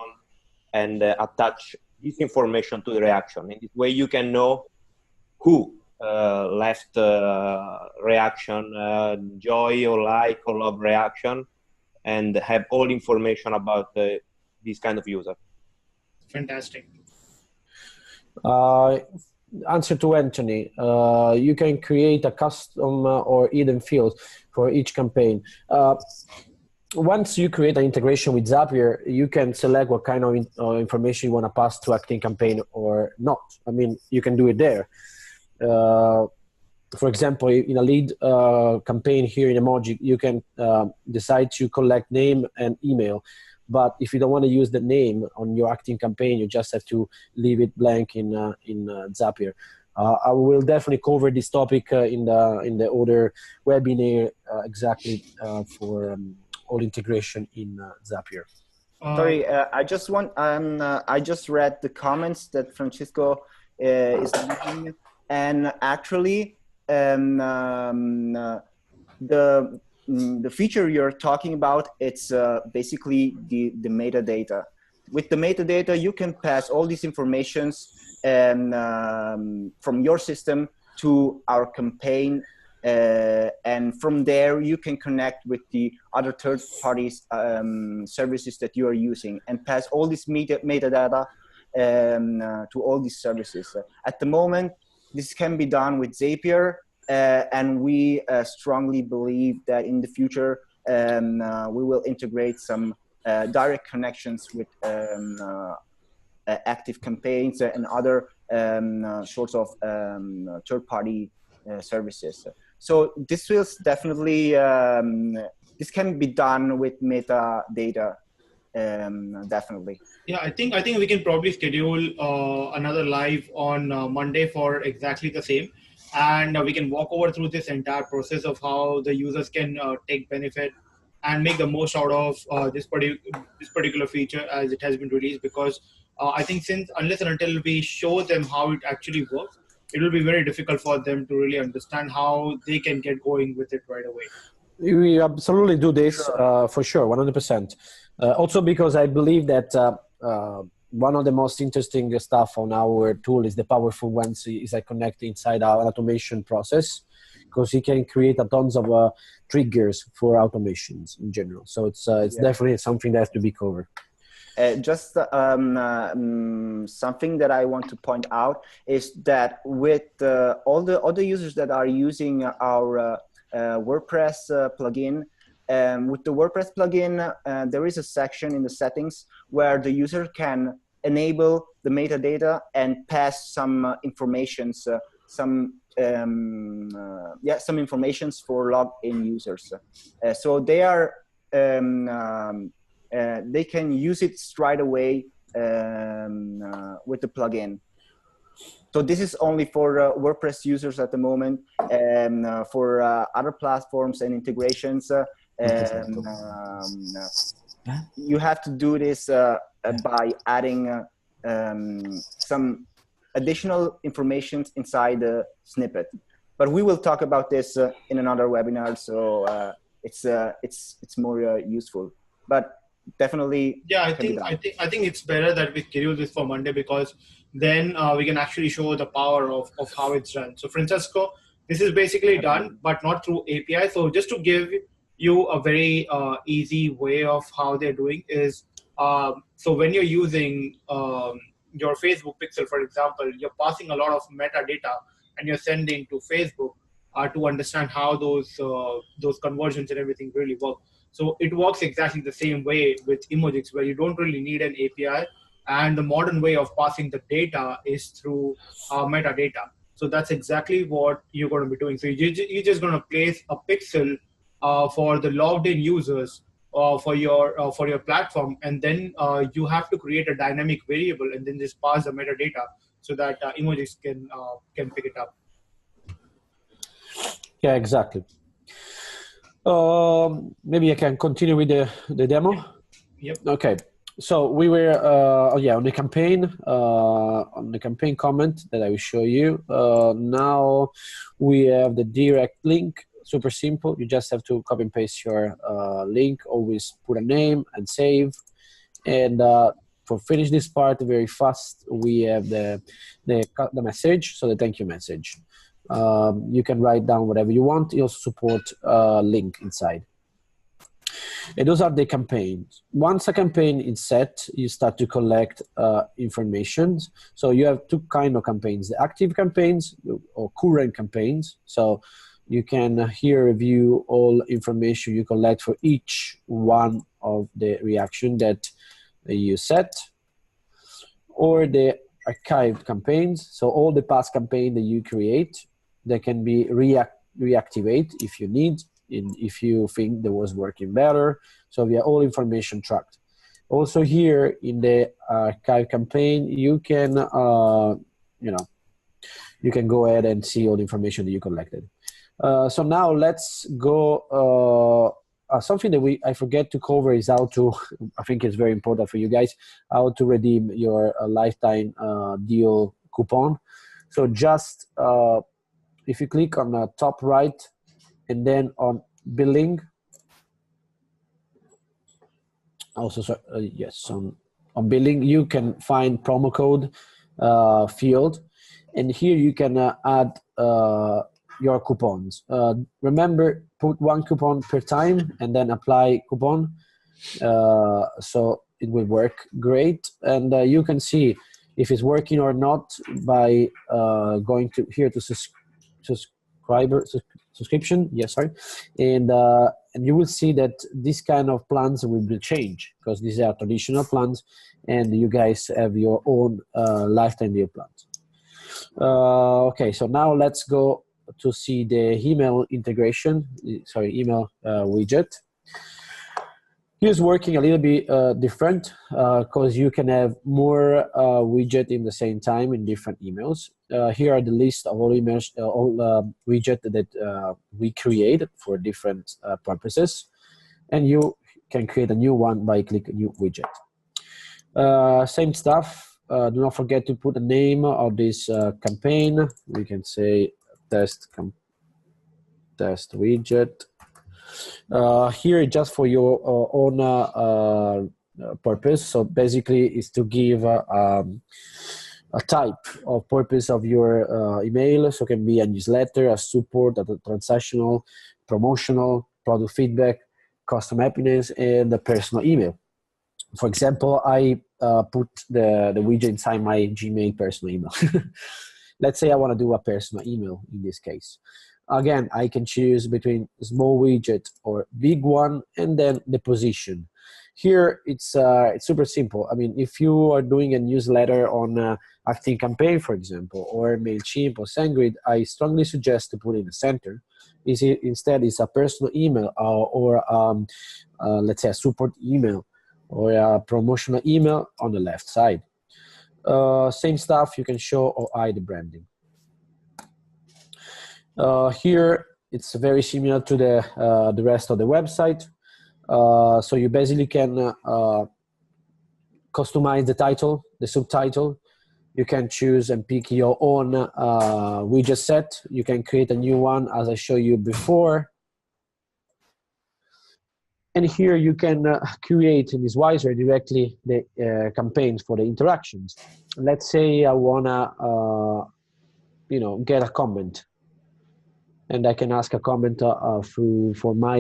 and attach this information to the reaction. In this way you can know who left reaction, joy or like or love reaction, and have all information about this kind of user.
Fantastic.
Answer to Anthony, you can create a custom or hidden field for each campaign. Once you create an integration with Zapier, you can select what kind of information you want to pass to Acting Campaign or not. I mean, you can do it there. For example, in a lead campaign here in Emoji, you can decide to collect name and email. But if you don't want to use the name on your Acting Campaign, you just have to leave it blank in Zapier. I will definitely cover this topic in the other webinar exactly for all integration in Zapier.
Sorry, I just read the comments that Francisco is making, and actually the feature you're talking about, it's basically the metadata. With the metadata, you can pass all these informations from your system to our campaign, and from there you can connect with the other third parties services that you are using and pass all this metadata to all these services. At the moment, this can be done with Zapier, and we strongly believe that in the future we will integrate some direct connections with active campaigns and other sorts of third-party services. So this will definitely, this can be done with metadata, definitely.
Yeah, I think we can probably schedule another live on Monday for exactly the same. And we can walk over through this entire process of how the users can take benefit and make the most out of this particular feature as it has been released. Because I think unless and until we show them how it actually works, it will be very difficult for them to really understand how they can get going with it right away.
We absolutely do this for sure, 100%. Also because I believe that one of the most interesting stuff on our tool is the powerful ones is I connect inside our automation process, because you can create tons of triggers for automations in general. So it's definitely something that has to be covered.
Just something that I want to point out is that with all the other users that are using our WordPress plugin, with the WordPress plugin, there is a section in the settings where the user can enable the metadata and pass some informations, some informations for logged-in users. So they are they can use it straight away with the plugin. So this is only for WordPress users at the moment, and for other platforms and integrations. You have to do this by adding some additional information inside the snippet. But we will talk about this in another webinar, so it's more useful. But definitely,
yeah, I think it's better that we schedule this for Monday, because then we can actually show the power of how it's done. So Francesco, this is basically done, but not through API. So just to give you a very easy way of how they're doing is, so when you're using your Facebook pixel, for example, you're passing a lot of metadata and you're sending to Facebook to understand how those conversions and everything really work. So it works exactly the same way with Emojics, where you don't really need an API, and the modern way of passing the data is through metadata. So that's exactly what you're going to be doing. So you're just going to place a pixel for the logged in users for your platform, and then you have to create a dynamic variable and then just pass the metadata so that Emojis can pick it up.
Yeah, exactly. Maybe I can continue with the demo.
Yep.
Okay. So we were on the campaign comment that I will show you. Now we have the direct link. Super simple. You just have to copy and paste your link. Always put a name and save. And for finish this part very fast, we have the message. So the thank you message. You can write down whatever you want. You also support link inside. And those are the campaigns. Once a campaign is set, you start to collect information. So you have two kinds of campaigns: the active campaigns or current campaigns. So you can here review all information you collect for each one of the reaction that you set, or the archived campaigns. So all the past campaign that you create, that can be reactivate if you need, if you think that was working better. So we have all information tracked. Also here in the archive campaign, you can you can go ahead and see all the information that you collected. So now let's go. Something that I forget to cover is how to, I think it's very important for you guys, how to redeem your lifetime deal coupon. So just if you click on the top right and then on billing, also yes, on billing you can find promo code field, and here you can add your coupons. Remember, put one coupon per time and then apply coupon, so it will work great. And you can see if it's working or not by going to here to subscription. Yes, sorry, and you will see that this kind of plans will change because these are traditional plans, and you guys have your own lifetime deal plans. Okay, so now let's go to see the email integration. Sorry, email widget. Here's working a little bit different because you can have more widget in the same time in different emails. Here are the list of all emails, all widget that we create for different purposes, and you can create a new one by clicking new widget. Same stuff. Do not forget to put the name of this campaign. We can say test widget. Here just for your own purpose. So basically is to give a type of purpose of your email. So it can be a newsletter, a support, a transactional, promotional, product feedback, customer happiness, and a personal email. For example, I put the widget inside my Gmail personal email. Let's say I want to do a personal email in this case. Again, I can choose between small widget or big one, and then the position. Here, it's super simple. I mean, if you are doing a newsletter on ActiveCampaign, for example, or MailChimp or SendGrid, I strongly suggest to put in the center. Instead, it's a personal email or let's say a support email or a promotional email on the left side. Same stuff, you can show or hide the branding. Here, it's very similar to the rest of the website. So you basically can customize the title, the subtitle. You can choose and pick your own widget set. You can create a new one, as I showed you before. And here you can create in this Wiser directly the campaigns for the interactions. Let's say I wanna, get a comment. and I can ask a comment for my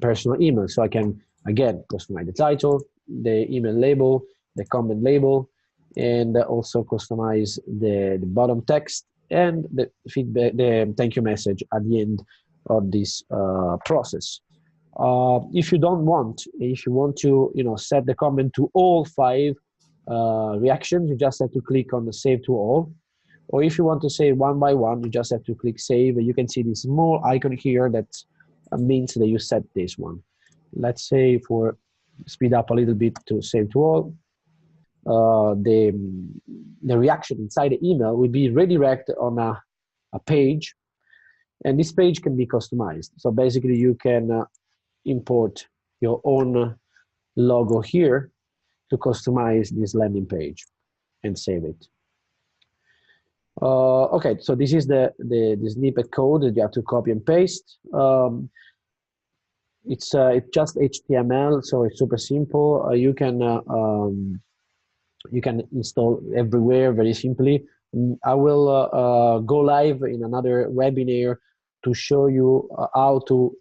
personal email. So I can, again, customize the title, the email label, the comment label, and also customize the bottom text and the feedback, the thank you message at the end of this process. If you don't want, if you want to, set the comment to all 5 reactions, you just have to click on the save to all. Or if you want to save one by one, you just have to click save. You can see this small icon here that means that you set this one. Let's say for speed up a little bit to save to all, the reaction inside the email will be redirected on a page, and this page can be customized. So basically you can import your own logo here to customize this landing page and save it. Okay, so this is the snippet code that you have to copy and paste. It's just HTML, so it's super simple. You can install everywhere very simply. I will go live in another webinar to show you how to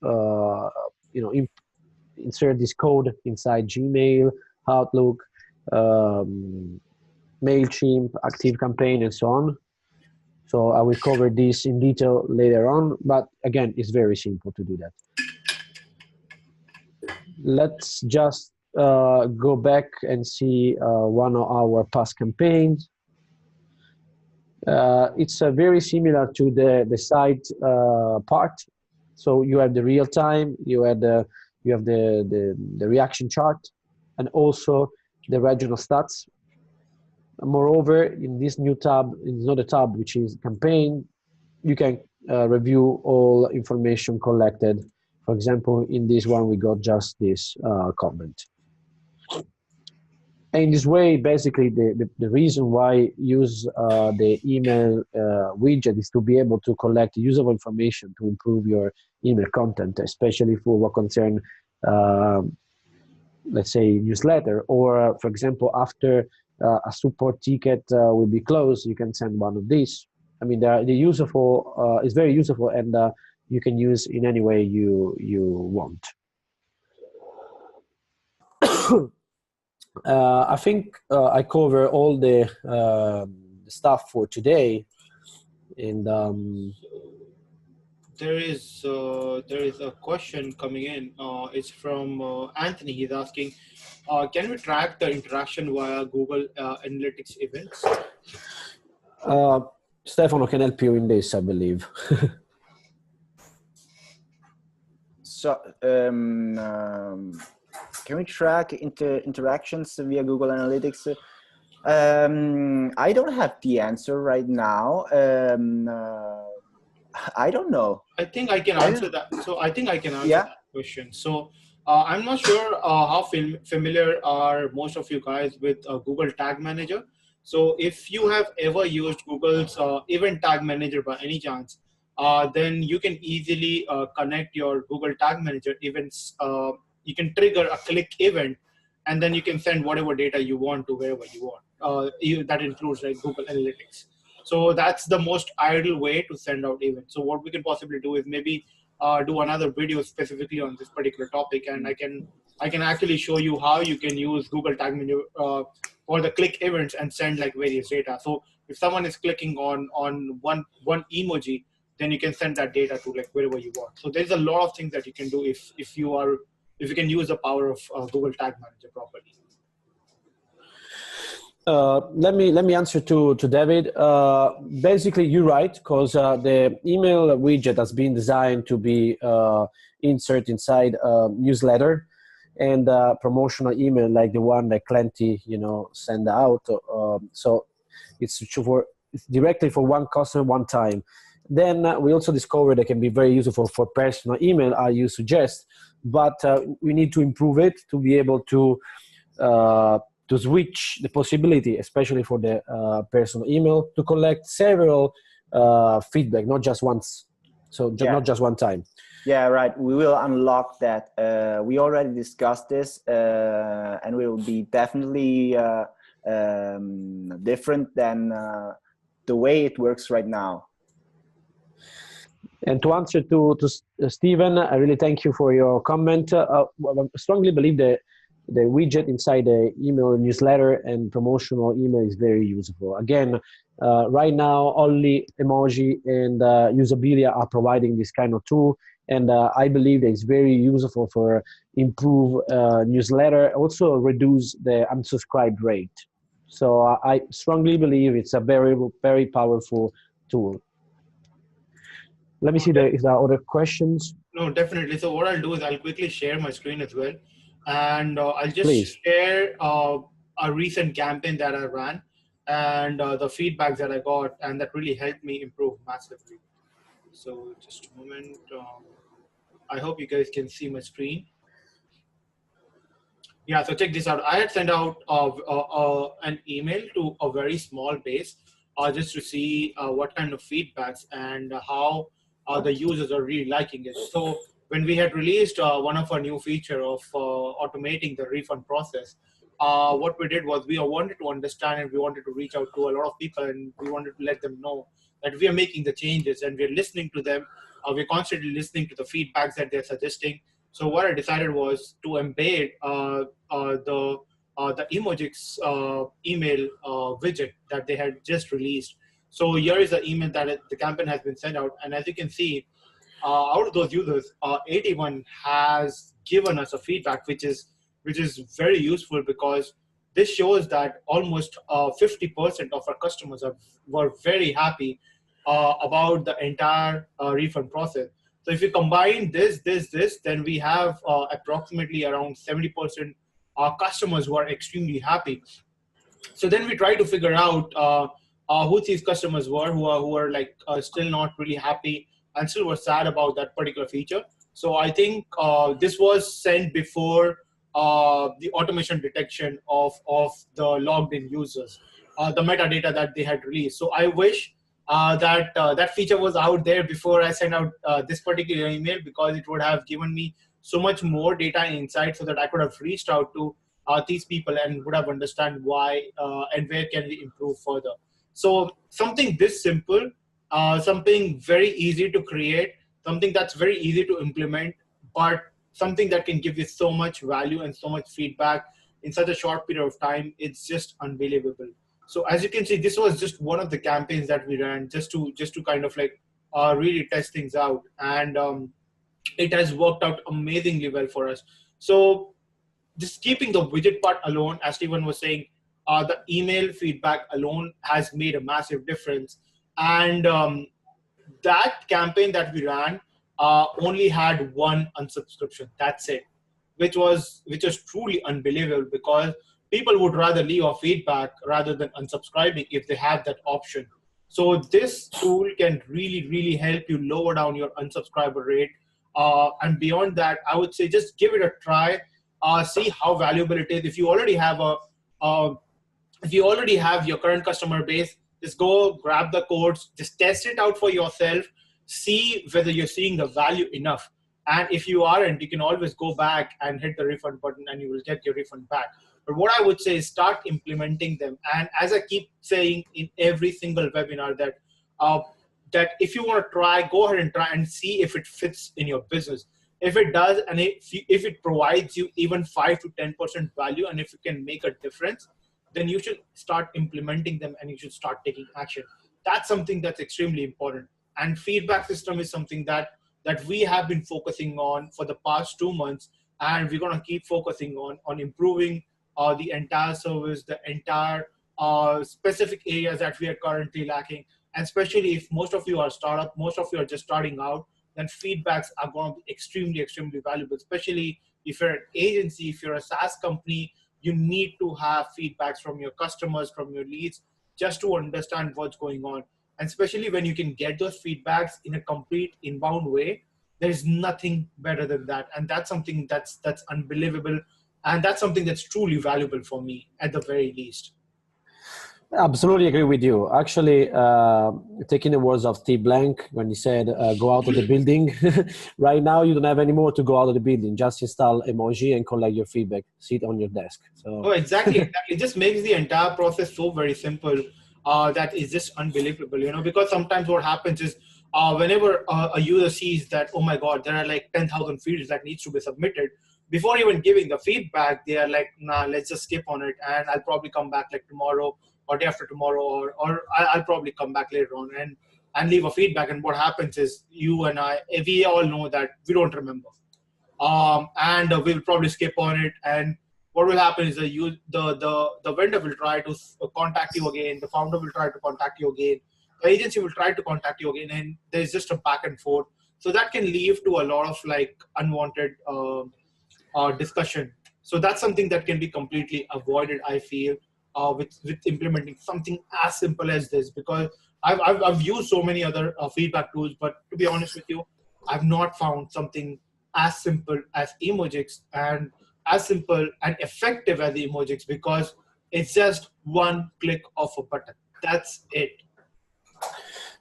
insert this code inside Gmail, Outlook, MailChimp, ActiveCampaign, and so on. So I will cover this in detail later on, but again, it's very simple to do that. Let's just go back and see one of our past campaigns. It's very similar to the site part. So you have the real time, you have the reaction chart, and also the regional stats. Moreover, in this new tab, in another tab which is campaign, you can review all information collected. For example, in this one, we got just this comment. And in this way, basically, the reason why use the email widget is to be able to collect usable information to improve your email content, especially for what concern, let's say, newsletter, or for example, after a support ticket will be closed, you can send one of these. I mean, they're useful. It's very useful, and you can use in any way you want. I think I cover all the stuff for today, and
there is a question coming in. It's from Anthony. He's asking, can we track the interaction via Google Analytics events?
Stefano can help you in this, I believe.
So, can we track interactions via Google Analytics? I don't have the answer right now. I don't know.
I think I can answer that. So I think I can answer that question. So I'm not sure how familiar are most of you guys with Google Tag Manager. So if you have ever used Google's Event Tag Manager by any chance, then you can easily connect your Google Tag Manager events. You can trigger a click event, and then you can send whatever data you want to wherever you want. That includes like Google Analytics. So that's the most ideal way to send out events. So what we can possibly do is maybe do another video specifically on this particular topic, and I can actually show you how you can use Google Tag Manager for the click events and send like various data. So if someone is clicking on one emoji, then you can send that data to like wherever you want. So there's a lot of things that you can do if you can use the power of Google Tag Manager properly.
Let me answer to David. Basically, you're right, because the email widget has been designed to be insert inside a newsletter and promotional email like the one that Clenty send out. So it's directly for one customer one time. Then we also discovered it can be very useful for personal email, as you suggest, but we need to improve it to be able to switch the possibility, especially for the personal email, to collect several feedback, not just once. So not just one time.
Yeah, right. We will unlock that. We already discussed this, and we will be definitely different than the way it works right now.
And to answer to Stephen, I really thank you for your comment. Well, I strongly believe that the widget inside the email newsletter and promotional email is very useful. Again, right now, only Emoji and Usabilia are providing this kind of tool. And I believe that it's very useful for improve newsletter, also reduce the unsubscribe rate. So I strongly believe it's a very, very powerful tool. Let me see if there are other questions.
No, definitely. So what I'll do is I'll quickly share my screen as well. And I'll just
Please.
share a recent campaign that I ran and the feedbacks that I got, and that really helped me improve massively. So just a moment. I hope you guys can see my screen. Yeah, so check this out. I had sent out an email to a very small base just to see what kind of feedbacks and how the users are really liking it. So when we had released one of our new feature of automating the refund process, what we did was we wanted to understand and we wanted to reach out to a lot of people, and we wanted to let them know that we are making the changes and we're listening to them. We're constantly listening to the feedbacks that they're suggesting. So what I decided was to embed the Emojics email widget that they had just released. So here is the email that the campaign has been sent out, and as you can see, out of those users, 81 has given us a feedback, which is very useful, because this shows that almost 50% of our customers were very happy about the entire refund process. So if you combine this, then we have approximately around 70% customers who are extremely happy. So then we try to figure out who these customers were, who are like still not really happy and still were sad about that particular feature. So I think this was sent before the automation detection of the logged in users, the metadata that they had released. So I wish that feature was out there before I sent out this particular email, because it would have given me so much more data and insight, so that I could have reached out to these people and would have understand why and where can we improve further. So something this simple, something very easy to create, something that's very easy to implement, but something that can give you so much value and so much feedback in such a short period of time, it's just unbelievable. So as you can see, this was just one of the campaigns that we ran just to kind of like really test things out, and it has worked out amazingly well for us. So just keeping the widget part alone, as Stephen was saying, the email feedback alone has made a massive difference. And that campaign that we ran only had one unsubscription. That's it, which was truly unbelievable, because people would rather leave a feedback rather than unsubscribing if they have that option. So this tool can really help you lower down your unsubscriber rate. And beyond that, I would say just give it a try. See how valuable it is. If you already have your current customer base, just go grab the codes, just test it out for yourself, see whether you're seeing the value enough. And if you aren't, you can always go back and hit the refund button and you will get your refund back. But what I would say is start implementing them. And as I keep saying in every single webinar, that if you want to try, go ahead and try and see if it fits in your business. If it does, and if it provides you even 5 to 10% value, and if it can make a difference, then you should start implementing them and you should start taking action. That's something that's extremely important. And feedback system is something that we have been focusing on for the past 2 months, and we're going to keep focusing on improving the entire service, the entire specific areas that we are currently lacking. And especially if most of you are startup, most of you are just starting out, then feedbacks are going to be extremely valuable, especially if you're an agency, if you're a SaaS company. You need to have feedbacks from your customers, from your leads, just to understand what's going on. And especially when you can get those feedbacks in a complete inbound way, there's nothing better than that. And that's something that's unbelievable. And that's something that's truly valuable for me at the very least.
Absolutely agree with you. Actually, taking the words of Steve Blank when he said, go out of the building. Right now, you don't have any more to go out of the building. Just install Emoji and collect your feedback. Sit on your desk. So.
Oh, exactly. It just makes the entire process so very simple. That is just unbelievable, because sometimes what happens is whenever a user sees that, oh my God, there are like 10,000 fields that needs to be submitted, before even giving the feedback, they are like, nah, let's just skip on it, and I'll probably come back like tomorrow or day after tomorrow, or I'll probably come back later on and leave a feedback. And what happens is, you and I, we all know that we don't remember, and we'll probably skip on it. And what will happen is the vendor will try to contact you again, the founder will try to contact you again, the agency will try to contact you again, and there's just a back and forth. So that can lead to a lot of like unwanted discussion. So that's something that can be completely avoided, I feel, with implementing something as simple as this. Because I've used so many other feedback tools, but to be honest with you, I've not found something as simple as Emojics, and as simple and effective as Emojics, because it's just one click of a button. That's it.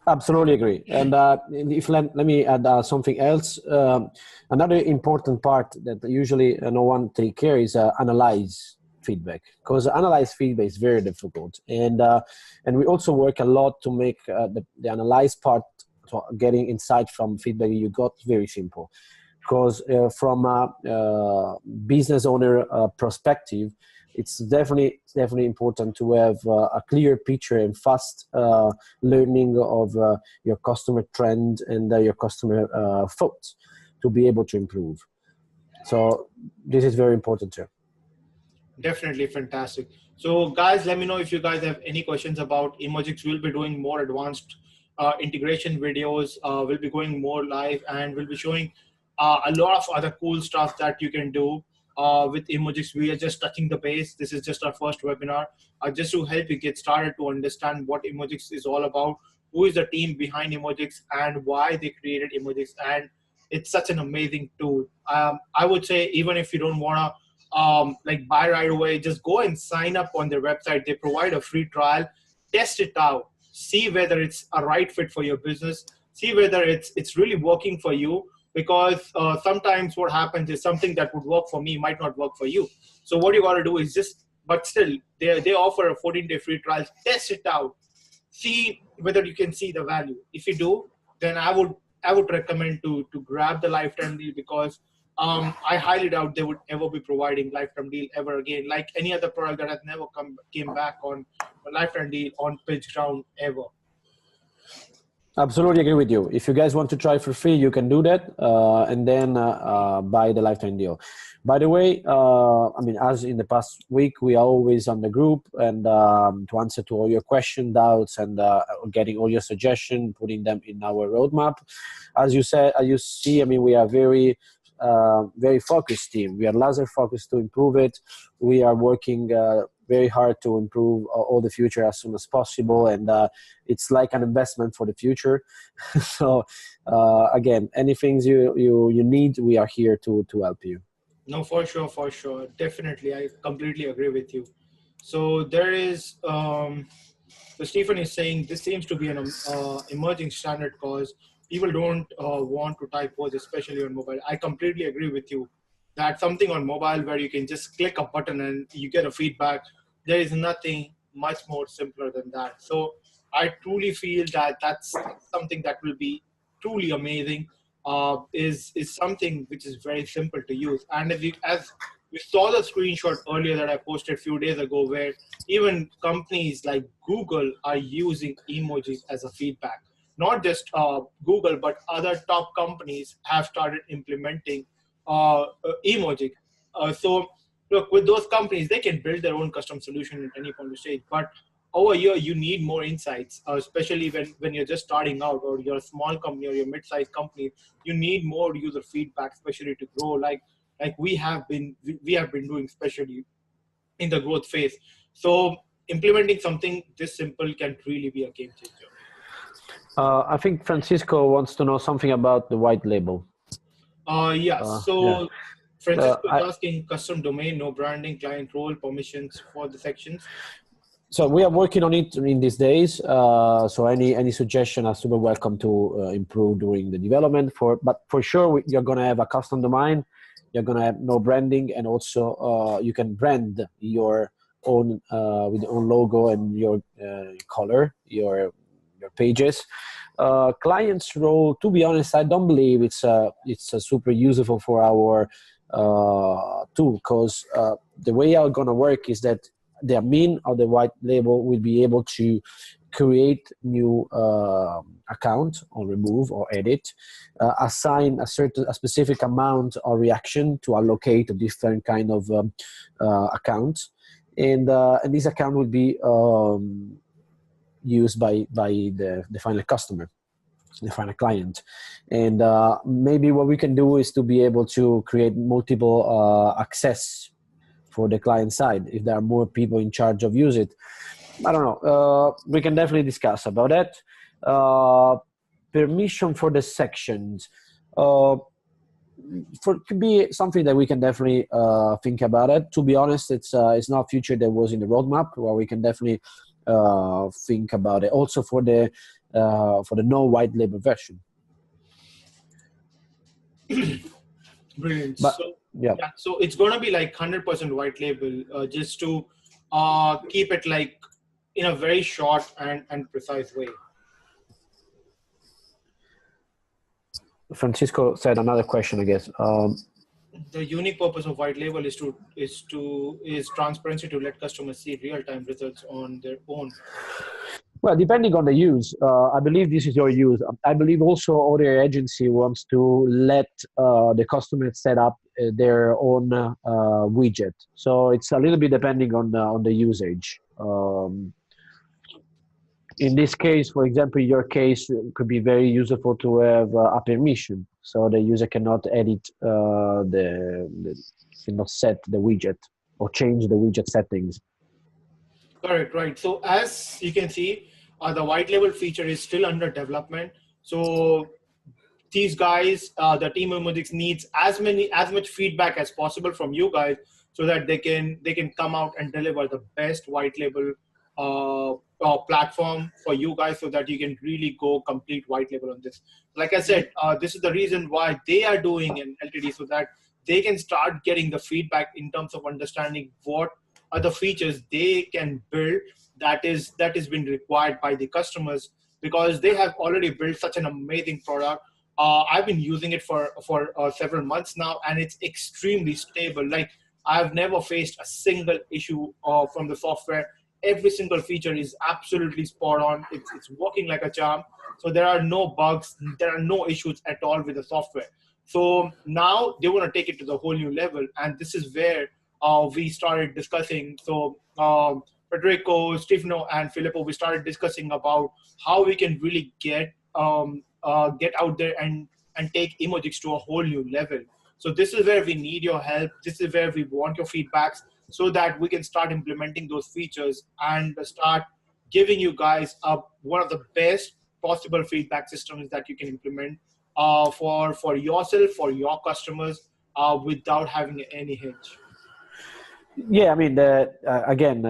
Absolutely agree. And if let me add something else. Another important part that usually no one take care is analyze feedback, because analyze feedback is very difficult. And we also work a lot to make the analyze part, so getting insight from feedback you got, very simple. Because from a business owner perspective, it's definitely important to have a clear picture and fast learning of your customer trend and your customer thoughts to be able to improve. So this is very important too.
Definitely fantastic. So guys, let me know if you guys have any questions about Emojics. We'll be doing more advanced integration videos. We'll be going more live, and we'll be showing a lot of other cool stuff that you can do with Emojics. We are just touching the base. This is just our first webinar, just to help you get started to understand what Emojics is all about, who is the team behind Emojics, and why they created Emojics. And it's such an amazing tool. I would say, even if you don't want to like buy right away, just go and sign up on their website. They provide a free trial. Test it out. See whether it's a right fit for your business. See whether it's really working for you. Because sometimes what happens is something that would work for me might not work for you. So what you got to do is just, but still, they offer a 14-day free trial. Test it out. See whether you can see the value. If you do, then I would recommend to grab the lifetime deal, because I highly doubt they would ever be providing lifetime deal ever again, like any other product that has never came back on a lifetime deal on PitchGround ever.
Absolutely agree with you. If you guys want to try for free, you can do that, and then buy the lifetime deal. By the way, I mean, as in the past week, we are always on the group, and to answer to all your questions, doubts, and getting all your suggestions, putting them in our roadmap. As you said, as you see, I mean, we are very focused team. We are laser focused to improve it. We are working very hard to improve all the future as soon as possible, and it's like an investment for the future. So again, anything you need, we are here to help you.
No, for sure, definitely, I completely agree with you. So there is so Stephen is saying this seems to be an emerging standard, because people don't want to type words, especially on mobile. I completely agree with you that something on mobile where you can just click a button and you get a feedback, there is nothing much more simpler than that. So I truly feel that that's something that will be truly amazing, is something which is very simple to use. And as we saw the screenshot earlier that I posted a few days ago, where even companies like Google are using emojis as a feedback. Not just Google, but other top companies have started implementing emoji. So look, with those companies, they can build their own custom solution at any point of stage. But over here, you need more insights, especially when you're just starting out, or you're a small company or you're a mid-sized company. You need more user feedback, especially to grow, like we have been doing, especially in the growth phase. So implementing something this simple can really be a game changer.
I think Francisco wants to know something about the white label.
So Francisco is asking custom domain, no branding, client role, permissions for the sections.
So we are working on it in these days. So any suggestion are super welcome to improve during the development. But for sure, you're going to have a custom domain. You're going to have no branding, and also you can brand your own with your own logo and your color, your your pages. Client's role, to be honest, I don't believe it's super useful for our tool, because the way it's going to work is that the admin of the white label will be able to create new account or remove or edit, assign a specific amount of reaction to allocate a different kind of account, and this account will be used by the final customer, the final client. And maybe what we can do is to be able to create multiple access for the client side if there are more people in charge of use it. I don't know. We can definitely discuss about that. Permission for the sections could be something that we can definitely think about it. To be honest, it's not a feature that was in the roadmap, where we can definitely think about it. Also for the no white label version.
Brilliant.
But,
so
yeah.
So it's going to be like 100% white label, just to keep it like in a very short and precise way.
Francisco said another question, I guess.
The unique purpose of white label is transparency, to let customers see real-time results on their own.
Well, depending on the use, I believe this is your use. I believe also other agency wants to let the customer set up their own widget. So it's a little bit depending on the usage. In this case, for example, in your case, it could be very useful to have a permission, so the user cannot edit cannot set the widget or change the widget settings.
Correct, right. So as you can see, the white label feature is still under development. So these guys, the team Emojics needs as much feedback as possible from you guys, so that they can come out and deliver the best white label platform for you guys, so that you can really go complete white label on this. Like I said, this is the reason why they are doing an LTD, so that they can start getting the feedback in terms of understanding what are the features they can build that is been required by the customers, because they have already built such an amazing product. I've been using it for several months now, and it's extremely stable. Like, I've never faced a single issue from the software. Every single feature is absolutely spot on. It's working like a charm. So there are no bugs, there are no issues at all with the software. So now they want to take it to the whole new level, and this is where we started discussing. So Federico, Stefano, and Filippo, we started discussing about how we can really get out there and take Emojics to a whole new level. So this is where we need your help. This is where we want your feedbacks, so that we can start implementing those features and start giving you guys one of the best possible feedback systems that you can implement for yourself, for your customers, without having any hitch.
Yeah, I mean, again,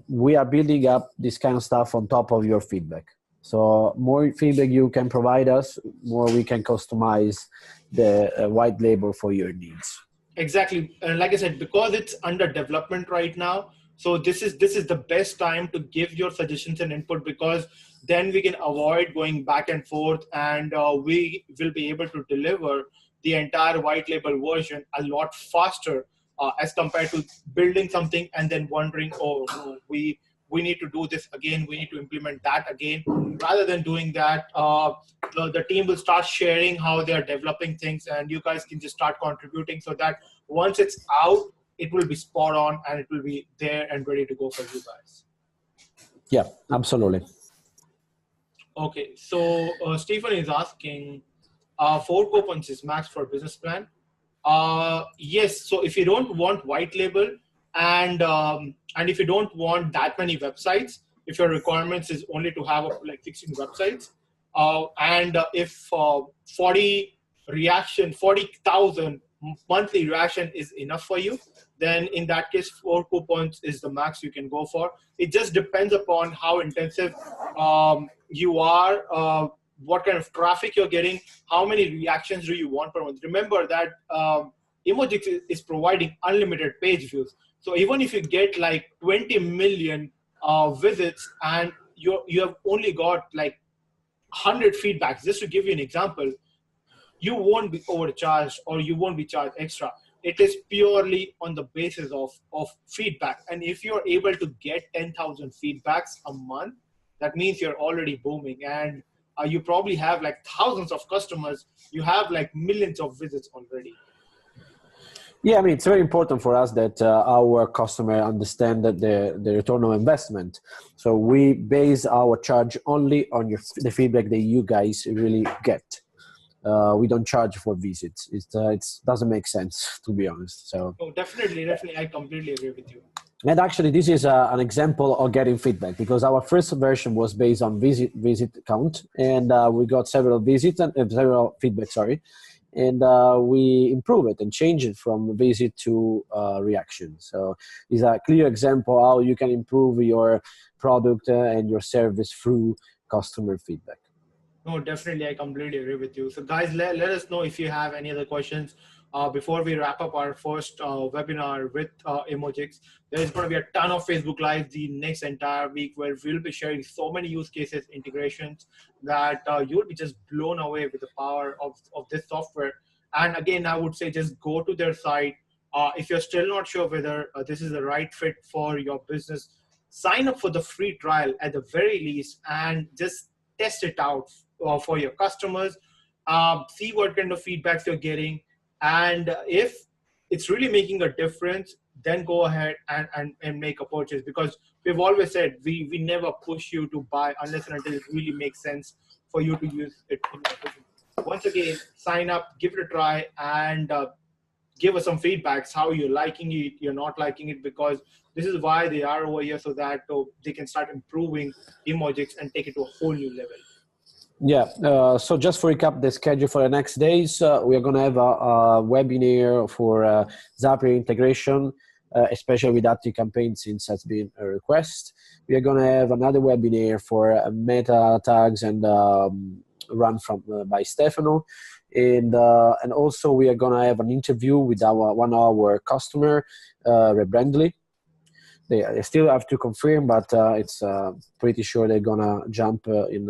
we are building up this kind of stuff on top of your feedback. So more feedback you can provide us, more we can customize the white label for your needs.
Exactly. And like I said, because it's under development right now, so this is the best time to give your suggestions and input, because then we can avoid going back and forth, and we will be able to deliver the entire white label version a lot faster as compared to building something and then wondering, oh, no, we need to do this again, we need to implement that again. Rather than doing that, the team will start sharing how they are developing things, and you guys can just start contributing, so that once it's out, it will be spot on and it will be there and ready to go for you guys.
Yeah, absolutely.
Okay, so Stephen is asking, 4 coupons is max for business plan. Yes, so if you don't want white label, and if you don't want that many websites, if your requirements is only to have like 16 websites, if 40,000 monthly reaction is enough for you, then in that case 4 coupons is the max you can go for. It just depends upon how intensive you are, what kind of traffic you're getting, how many reactions do you want per month. Remember that Emojics is providing unlimited page views. So even if you get like 20 million visits and you have only got like 100 feedbacks, just to give you an example, you won't be overcharged or you won't be charged extra. It is purely on the basis of feedback. And if you're able to get 10,000 feedbacks a month, that means you're already booming. And you probably have like thousands of customers. You have like millions of visits already.
Yeah, I mean, it's very important for us that our customer understand that the return on investment. So we base our charge only on the feedback that you guys really get. We don't charge for visits. It doesn't make sense, to be honest. So
definitely, I completely agree with you.
And actually, this is an example of getting feedback, because our first version was based on visit count, and we got several visits and several feedback. And we improve it and change it from visit to reaction. So it's a clear example how you can improve your product and your service through customer feedback.
No, definitely, I completely agree with you. So guys, let us know if you have any other questions. Before we wrap up our first webinar with Emojics, there's going to be a ton of Facebook Live the next entire week, where we'll be sharing so many use cases, integrations, that you'll be just blown away with the power of this software. And again, I would say just go to their site. If you're still not sure whether this is the right fit for your business, sign up for the free trial at the very least, and just test it out for your customers. See what kind of feedbacks you're getting. And if it's really making a difference, then go ahead and make a purchase, because we've always said we never push you to buy unless and until it really makes sense for you to use it in your business. Once again, sign up, give it a try, and give us some feedbacks, how you're liking it, you're not liking it, because this is why they are over here, so that they can start improving Emojics and take it to a whole new level.
Yeah, so just for recap the schedule for the next days, we are going to have a webinar for Zapier integration, especially with active campaigns, since that's been a request. We are going to have another webinar for meta tags and run by Stefano. And also we are going to have an interview with one of our customer, Rebrandly. They still have to confirm, but it's pretty sure they're going to jump in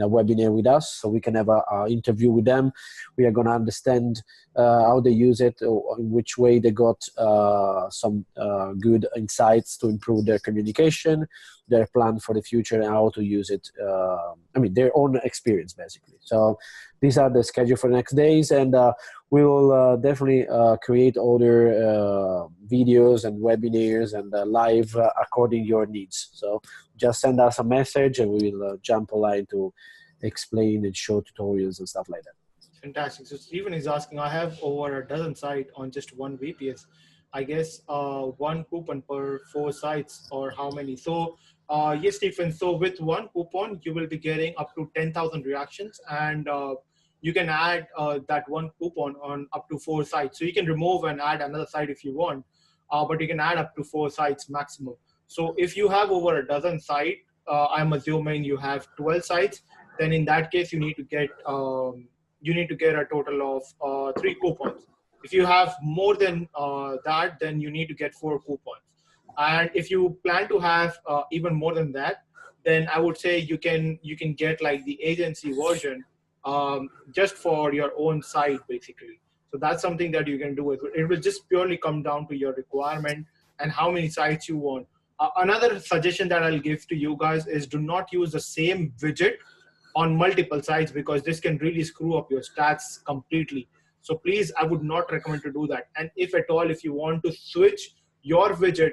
a webinar with us, so we can have an interview with them. We are going to understand how they use it, or in which way they got some good insights to improve their communication, their plan for the future, and how to use it. I mean, their own experience, basically. So these are the schedule for the next days, and we will definitely create other videos and webinars and live according to your needs. So just send us a message and we will jump online to explain and show tutorials and stuff like that.
Fantastic. So Stephen is asking, I have over a dozen sites on just one VPS. I guess one coupon per 4 sites, or how many? So yes, Stephen. So with one coupon, you will be getting up to 10,000 reactions, and you can add that one coupon on up to 4 sites. So you can remove and add another site if you want, but you can add up to 4 sites maximum. So if you have over a dozen sites, I'm assuming you have 12 sites, then in that case you need to get a total of 3 coupons. If you have more than that, then you need to get 4 coupons. And if you plan to have even more than that, then I would say you can get like the agency version just for your own site, basically. So that's something that you can do. It will just purely come down to your requirement and how many sites you want. Another suggestion that I'll give to you guys is do not use the same widget on multiple sites, because this can really screw up your stats completely. So please, I would not recommend to do that. And if at all, if you want to switch your widget,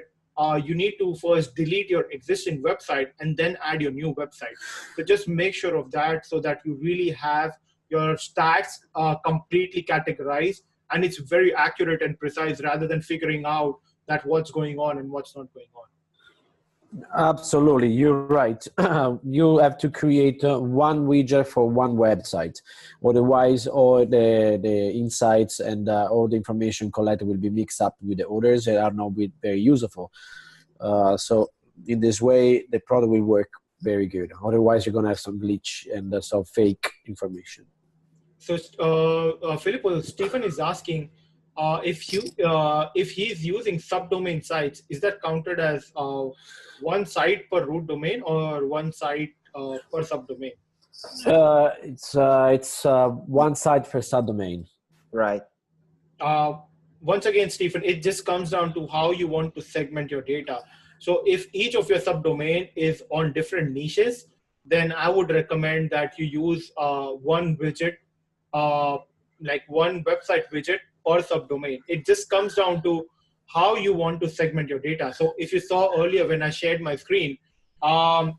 you need to first delete your existing website and then add your new website. So just make sure of that, so that you really have your stats completely categorized, and it's very accurate and precise, rather than figuring out that what's going on and what's not going on.
Absolutely, you're right. You have to create one widget for one website. Otherwise, all the insights and all the information collected will be mixed up with the others that are not very useful. So in this way, the product will work very good. Otherwise, you're going to have some glitch and some fake information.
So Filippo, Stephen is asking, if he's using subdomain sites, is that counted as one site per root domain or one site per subdomain?
It's one site per subdomain.
Right.
Once again, Stephen, it just comes down to how you want to segment your data. So if each of your subdomain is on different niches, then I would recommend that you use one widget, like one website widget per subdomain. It just comes down to how you want to segment your data. So if you saw earlier when I shared my screen,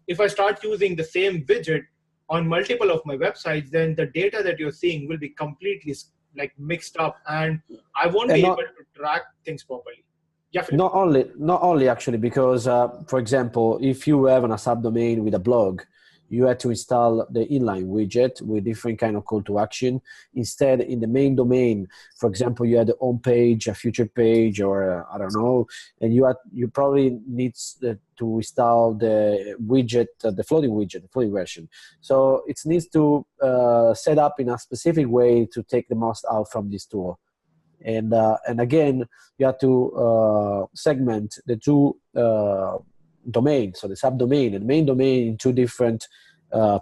if I start using the same widget on multiple of my websites, then the data that you're seeing will be completely like mixed up, and I won't
And
be
not,
able to track things properly. Yeah, Philip.
not only actually, because for example, if you have a subdomain with a blog, you had to install the inline widget with different kind of call to action. Instead, in the main domain, for example, you had a home page, a future page, or I don't know, and you probably need to install the widget, the floating version. So it needs to set up in a specific way to take the most out from this tool. And again, you have to segment the two domains, so the subdomain and main domain, in two different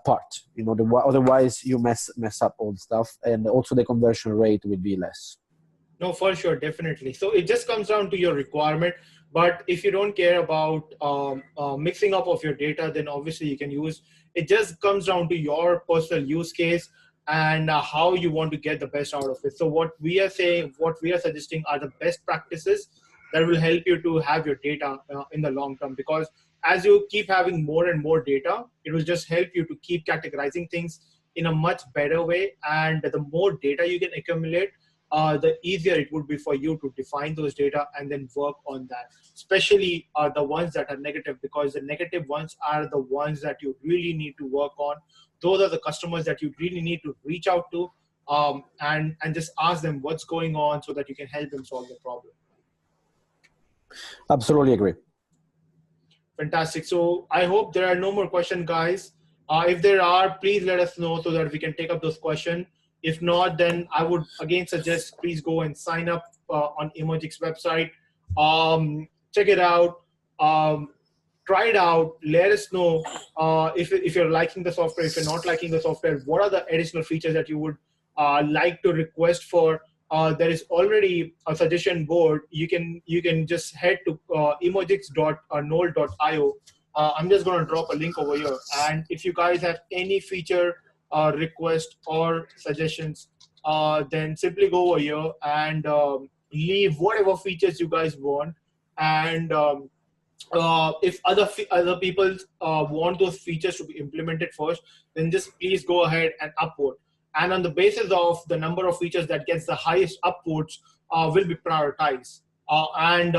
parts. You know, otherwise you mess up all the stuff, and also the conversion rate will be less.
No, for sure, definitely. So it just comes down to your requirement. But if you don't care about mixing up of your data, then obviously you can use. It just comes down to your personal use case and how you want to get the best out of it. So what we are saying, what we are suggesting are the best practices that will help you to have your data in the long term. Because as you keep having more and more data, it will just help you to keep categorizing things in a much better way. And the more data you can accumulate, the easier it would be for you to define those data and then work on that, especially the ones that are negative, because the negative ones are the ones that you really need to work on. Those are the customers that you really need to reach out to and just ask them what's going on so that you can help them solve the problem.
Absolutely agree.
Fantastic. So I hope there are no more questions, guys. If there are, please let us know so that we can take up those questions. If not, then I would again suggest please go and sign up on Emojics website. Check it out. Try it out. Let us know if you're liking the software. If you're not liking the software, what are the additional features that you would like to request for? There is already a suggestion board. You can just head to emojics.nole.io. I'm just going to drop a link over here. And if you guys have any feature request or suggestions, then simply go over here and leave whatever features you guys want. And if other people want those features to be implemented first, then just please go ahead and upvote. And on the basis of the number of features that gets the highest upvotes will be prioritized. And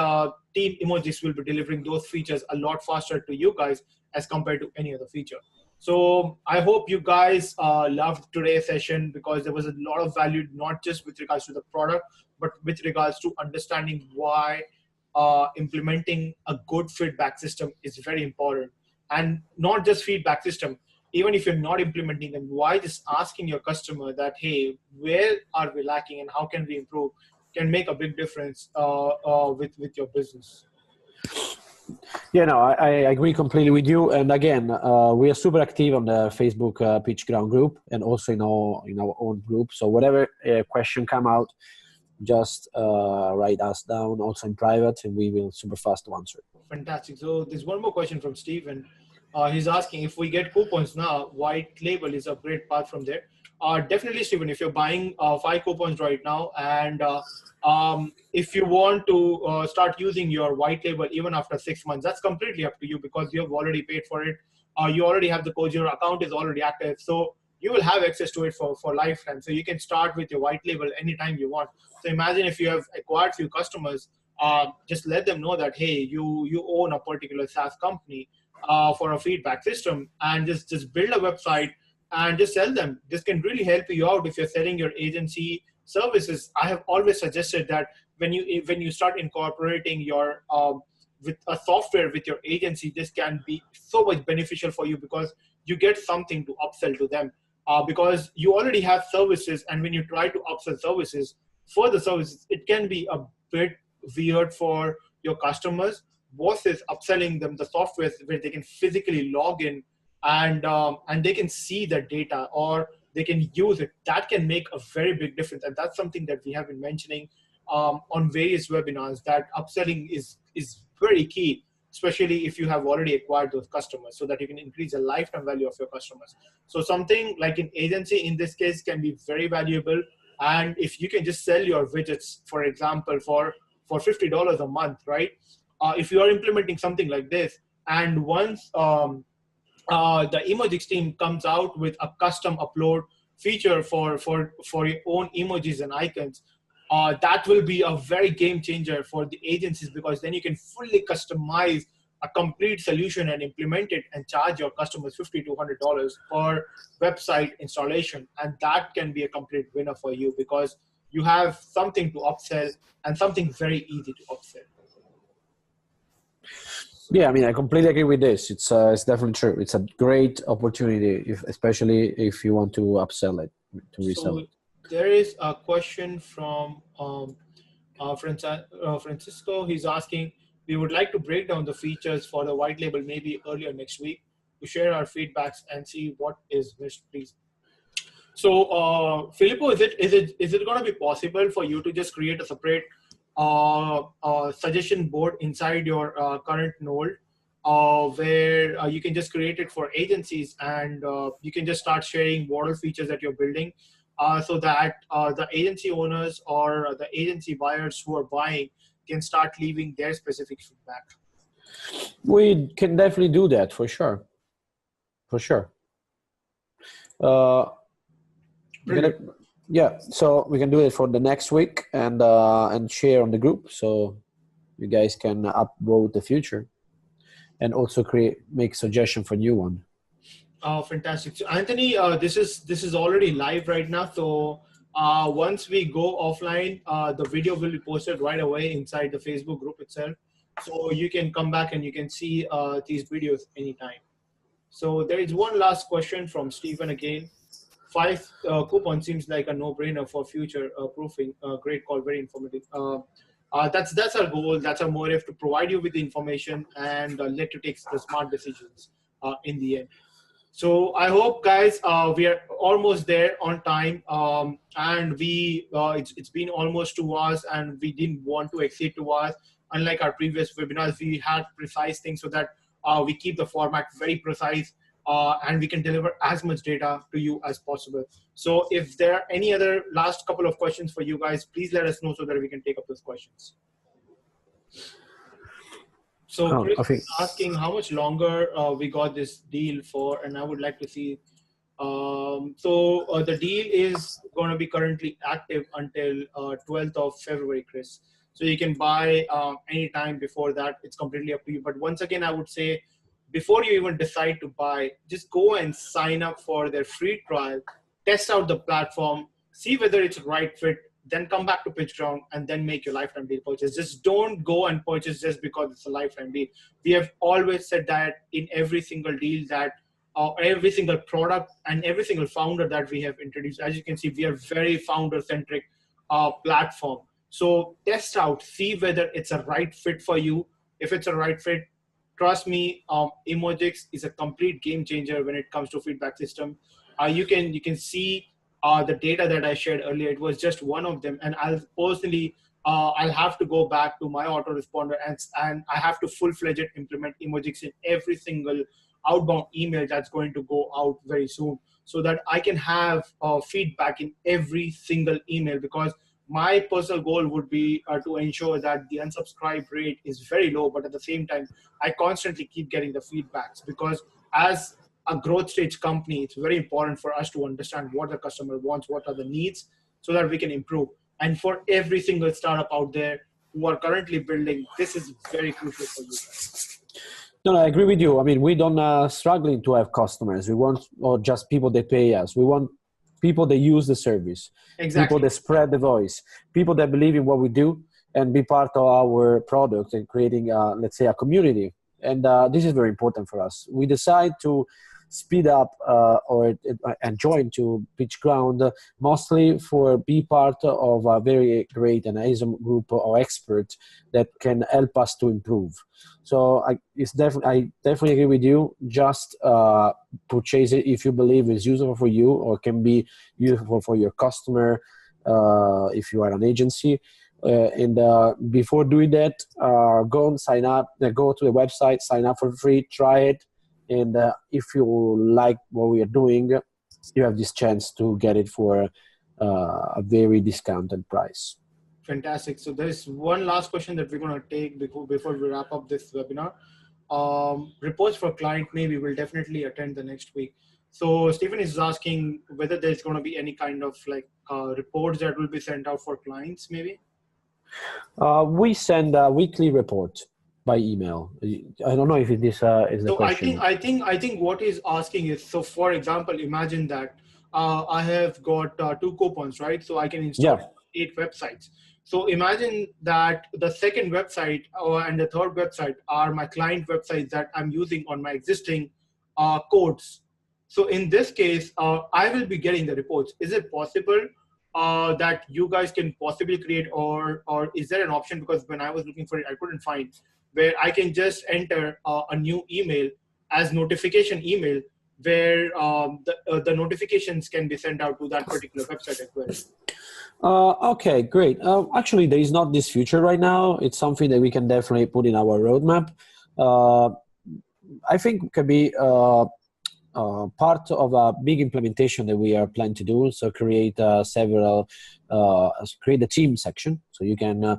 Team Emojis will be delivering those features a lot faster to you guys as compared to any other feature. So I hope you guys loved today's session, because there was a lot of value, not just with regards to the product, but with regards to understanding why implementing a good feedback system is very important. And not just feedback system, even if you're not implementing them, why just asking your customer that, hey, where are we lacking and how can we improve, can make a big difference with your business.
Yeah, no, I agree completely with you. And again, we are super active on the Facebook PitchGround group, and also in our own group. So whatever question come out, just write us down also in private, and we will super fast to answer.
Fantastic. So there's one more question from Steven. He's asking, if we get coupons now, white label is a great path from there. Definitely, Steven, if you're buying 5 coupons right now, and if you want to start using your white label even after 6 months, that's completely up to you, because you have already paid for it. You already have the code, your account is already active. So you will have access to it for lifetime. So you can start with your white label anytime you want. So imagine if you have acquired few customers, just let them know that, hey, you own a particular SaaS company for a feedback system, and just build a website and just sell them. This can really help you out if you're selling your agency services. I have always suggested that when you start incorporating your with a software with your agency, this can be so much beneficial for you, because you get something to upsell to them. Because you already have services, and when you try to upsell services for the services, it can be a bit weird for your customers versus upselling them the software where they can physically log in and they can see the data or they can use it. That can make a very big difference, and that's something that we have been mentioning on various webinars, that upselling is very key, especially if you have already acquired those customers, so that you can increase the lifetime value of your customers. So something like an agency in this case can be very valuable. And if you can just sell your widgets, for example, for $50 a month, right? If you are implementing something like this, and once the Emojics team comes out with a custom upload feature for your own emojis and icons, that will be a very game changer for the agencies, because then you can fully customize a complete solution and implement it and charge your customers $50 to $100 per website installation. And that can be a complete winner for you, because you have something to upsell and something very easy to upsell.
Yeah, I mean, I completely agree with this. It's definitely true. It's a great opportunity, especially if you want to upsell it, to resell it.
There is a question from Francisco. He's asking, we would like to break down the features for the white label maybe earlier next week to share our feedbacks and see what is missed, please. So, Filippo, is it going to be possible for you to just create a separate suggestion board inside your current node, where you can just create it for agencies, and you can just start sharing model features that you're building, so that the agency owners or the agency buyers who are buying can start leaving their specific feedback?
We can definitely do that, for sure. For sure. Yeah, so we can do it for the next week and share on the group, so you guys can upvote the future and also make suggestion for new one.
Oh, fantastic. So Anthony, this is already live right now. So once we go offline, the video will be posted right away inside the Facebook group itself. So you can come back and you can see these videos anytime. So there is one last question from Stephen again. 5 coupon seems like a no-brainer for future proofing. Great call, very informative. That's our goal. That's our motive, to provide you with the information and let you take the smart decisions in the end. So I hope, guys, we are almost there on time, and it's been almost 2 hours, and we didn't want to exceed 2 hours. Unlike our previous webinars, we had precise things so that we keep the format very precise, and we can deliver as much data to you as possible. So if there are any other last couple of questions for you guys, please let us know so that we can take up those questions. So Chris is asking how much longer we got this deal for, and I would like to see. The deal is going to be currently active until 12th of February, Chris. So you can buy anytime before that. It's completely up to you. But once again, I would say, before you even decide to buy, just go and sign up for their free trial, test out the platform, see whether it's a right fit, then come back to PitchGround and then make your lifetime deal purchase. Just don't go and purchase just because it's a lifetime deal. We have always said that in every single deal, that every single product and every single founder that we have introduced, as you can see, we are very founder-centric platform. So test out, see whether it's a right fit for you. If it's a right fit, trust me, Emojics is a complete game changer when it comes to feedback system. You can see the data that I shared earlier. It was just one of them, and I'll personally I'll have to go back to my autoresponder and I have to full-fledged implement Emojics in every single outbound email that's going to go out very soon, so that I can have feedback in every single email, because my personal goal would be to ensure that the unsubscribe rate is very low, but at the same time, I constantly keep getting the feedbacks, because as a growth stage company, it's very important for us to understand what the customer wants, what are the needs, so that we can improve. And for every single startup out there who are currently building, this is very crucial for you guys.
No, I agree with you. I mean, we don't struggling to have customers. We want just people that pay us. We want people that use the service, people that spread the voice, people that believe in what we do and be part of our product and creating, let's say, a community. And this is very important for us. We decide to speed up and join to PitchGround, mostly for be part of a very great and awesome group of experts that can help us to improve. So I definitely agree with you. Just purchase it if you believe it's useful for you or can be useful for your customer if you are an agency. And before doing that, go and sign up. Go to the website, sign up for free, try it, and if you like what we are doing, you have this chance to get it for a very discounted price.
Fantastic. So there's one last question that we're going to take before we wrap up this webinar. Reports for client, maybe we'll definitely attend the next week. So Stephen is asking whether there's going to be any kind of like reports that will be sent out for clients, maybe.
We send a weekly report by email. I don't know if this is the question.
I think what he's asking is, so for example, imagine that I have got 2 coupons, right? So I can install 8 websites. So imagine that the second website and the third website are my client websites that I'm using on my existing codes. So in this case, I will be getting the reports. Is it possible that you guys can possibly create, or is there an option? Because when I was looking for it, I couldn't find, where I can just enter a new email as notification email, where the notifications can be sent out to that particular website as well.
Okay, great. Actually, there is not this feature right now. It's something that we can definitely put in our roadmap. I think it can be part of a big implementation that we are planning to do. So create create a team section, so you can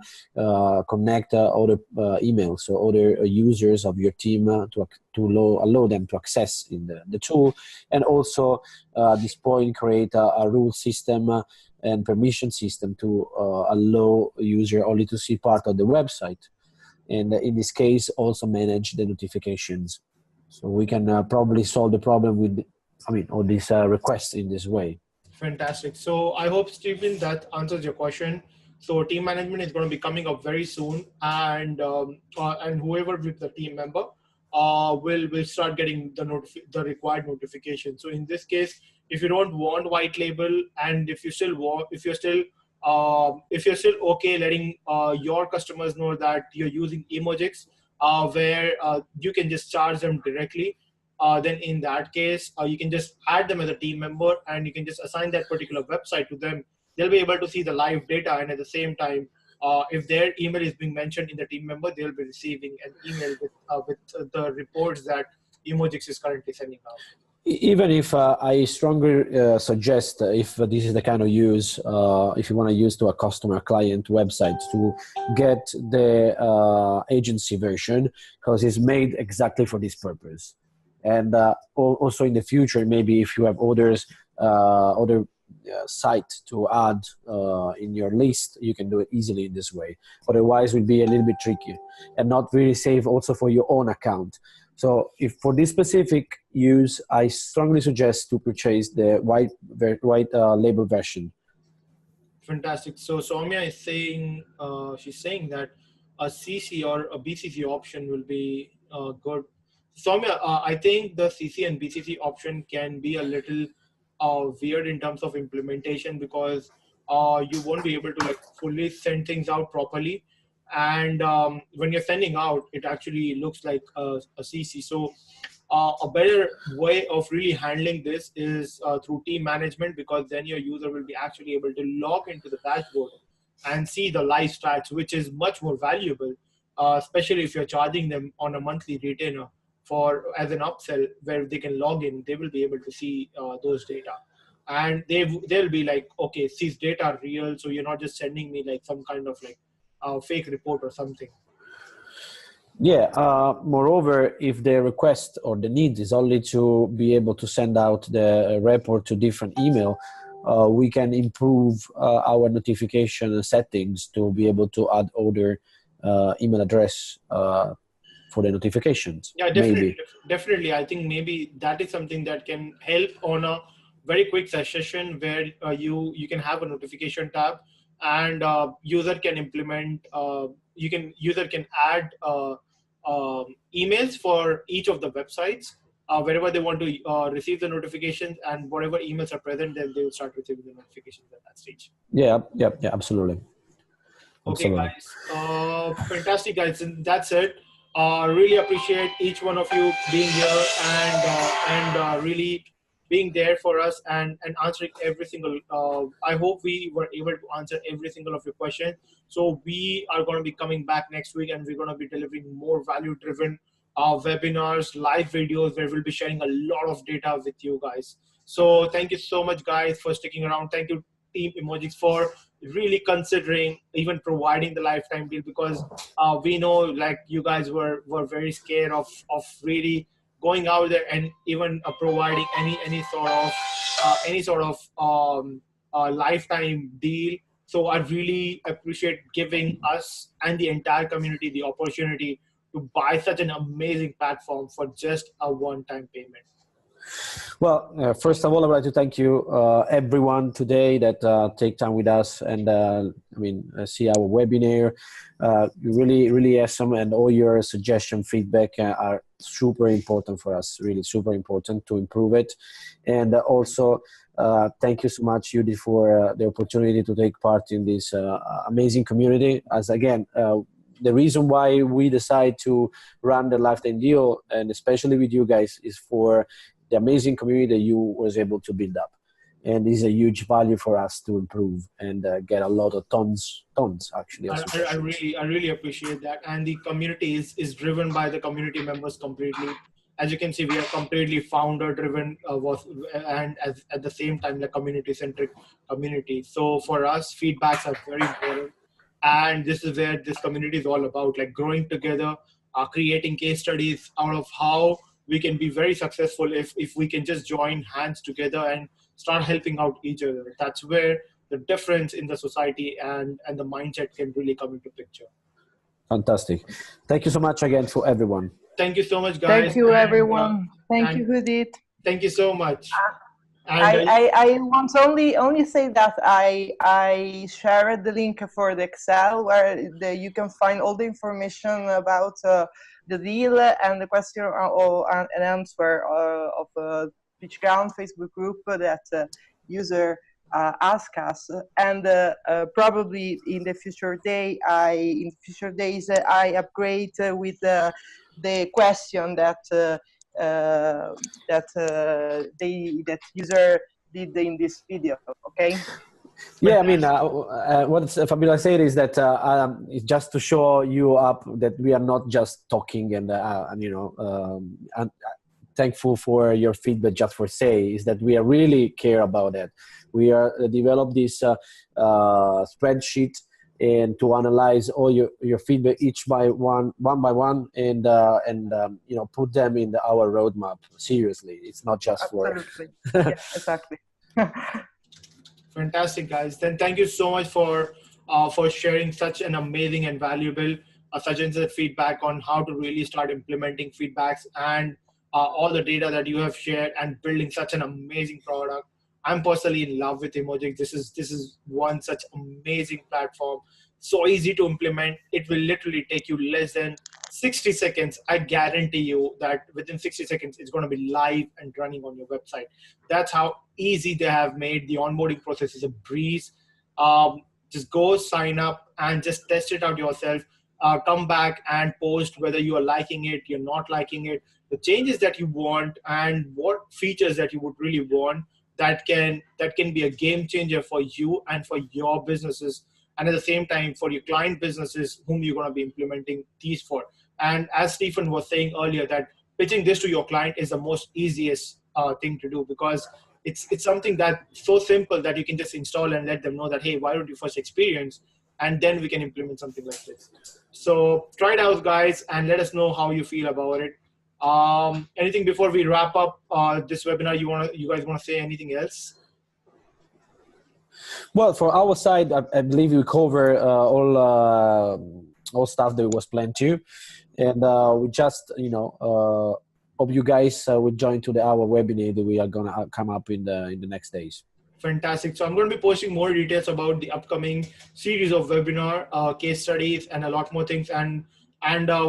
connect other emails, so other users of your team to allow them to access in the tool, and also at this point create a rule system and permission system to allow user only to see part of the website, and in this case also manage the notifications. So we can probably solve the problem with, all these requests in this way.
Fantastic. So I hope, Stephen, that answers your question. So team management is going to be coming up very soon, and whoever with the team member will start getting the required notification. So in this case, if you don't want white label, and if you're still okay letting your customers know that you're using Emojics, where you can just charge them directly, then in that case, you can just add them as a team member, and you can just assign that particular website to them. They'll be able to see the live data, and at the same time, if their email is being mentioned in the team member, they'll be receiving an email with the reports that Emojics is currently sending out.
Even if I strongly suggest, if this is the kind of use, if you want to use to a customer client website, to get the agency version, because it's made exactly for this purpose. And also in the future, maybe if you have other site to add in your list, you can do it easily in this way. Otherwise, it will be a little bit tricky and not really safe also for your own account. So if for this specific use, I strongly suggest to purchase the white label version.
Fantastic. So Soumya is saying, she's saying that a CC or a BCC option will be good. Soumya, I think the CC and BCC option can be a little weird in terms of implementation, because you won't be able to fully send things out properly. And when you're sending out, it actually looks like a CC. So a better way of really handling this is through team management, because then your user will be actually able to log into the dashboard and see the live stats, which is much more valuable, especially if you're charging them on a monthly retainer as an upsell, where they can log in. They will be able to see those data, and they'll be like, okay, these data are real, so you're not just sending me some kind of fake report or something.
Yeah. Moreover, if the request or the need is only to be able to send out the report to different email, we can improve our notification settings to be able to add other email address for the notifications.
Yeah, definitely. I think maybe that is something that can help on a very quick session, where you can have a notification tab, and user can implement. User can add emails for each of the websites, wherever they want to receive the notifications, and whatever emails are present, then they will start receiving the notifications at that stage.
Yeah, absolutely.
Okay, guys. Fantastic, guys. And that's it. Really appreciate each one of you being here and really being there for us and answering every single. I hope we were able to answer every single of your questions. So we are going to be coming back next week, and we're going to be delivering more value-driven webinars, live videos, where we'll be sharing a lot of data with you guys. So thank you so much, guys, for sticking around. Thank you, Team Emojics, for really considering even providing the lifetime deal, because we know like you guys were very scared of really going out there and even providing any sort of lifetime deal. So I really appreciate giving us and the entire community the opportunity to buy such an amazing platform for just a one-time payment.
Well, first of all, I'd like to thank you, everyone today that take time with us and see our webinar. You really awesome, and all your suggestion, feedback are super important for us. Really super important to improve it. And also, thank you so much, Judy, for the opportunity to take part in this amazing community. As again, the reason why we decide to run the lifetime deal, and especially with you guys, is for the amazing community that you was able to build up. And this is a huge value for us to improve and get a lot of tons actually.
I really appreciate that. And the community is driven by the community members completely. As you can see, we are completely founder driven and at the same time, the community centric community. So for us, feedbacks are very important. And this is where this community is all about, like growing together, creating case studies out of how we can be very successful if we can just join hands together and start helping out each other. That's where the difference in the society and the mindset can really come into picture.
Fantastic. Thank you so much again for everyone.
Thank you so much, guys.
Thank you, everyone. Thank you, Judith.
Thank you so much.
I want to only say that I shared the link for the Excel where you can find all the information about the deal and the question and answer of PitchGround Facebook group that user ask us, and probably in the future days I upgrade with the question that user did in this video. Okay.
Yeah, I mean, what Fabiola said is that it's just to show you up that we are not just talking and thankful for your feedback. Just for say is that we are really care about that. We are develop this spreadsheet and to analyze all your feedback one by one and put them in our roadmap. Seriously, it's not just
absolutely. Yeah, exactly.
Fantastic, guys. Then thank you so much for sharing such an amazing and valuable suggested feedback on how to really start implementing feedbacks and all the data that you have shared and building such an amazing product. I'm personally in love with Emojics. This is one such amazing platform. So easy to implement. It will literally take you less than 60 seconds. I guarantee you that within 60 seconds, it's going to be live and running on your website. That's how easy they have made. The onboarding process is a breeze. Just go sign up and just test it out yourself. Come back and post whether you are liking it, you're not liking it, the changes that you want, and what features that you would really want that can be a game changer for you and for your businesses, and at the same time for your client businesses whom you're going to be implementing these for. And as Stephen was saying earlier, that pitching this to your client is the most easiest thing to do, because it's something that's so simple that you can just install and let them know that, hey, why don't you first experience, and then we can implement something like this. So try it out, guys, and let us know how you feel about it. Anything before we wrap up this webinar? You guys want to say anything else?
Well, for our side, I believe we cover all stuff that was planned to, and we just hope you guys will join to our webinar that we are gonna come up in the next days.
Fantastic. So I'm going to be posting more details about the upcoming series of webinar, case studies, and a lot more things. And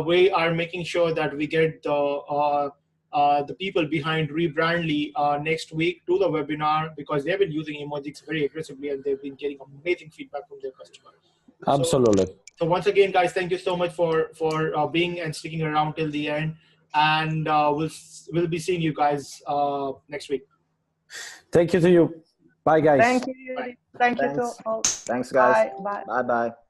we are making sure that we get the the people behind Rebrandly next week to the webinar, because they've been using Emojics very aggressively and they've been getting amazing feedback from their customers.
Absolutely.
So once again, guys, thank you so much for being and sticking around till the end. And we'll be seeing you guys next week.
Thank you to you. Bye, guys.
Thank you.
Bye.
Thank you to all.
Thanks, guys.
Bye. Bye.
Bye-bye.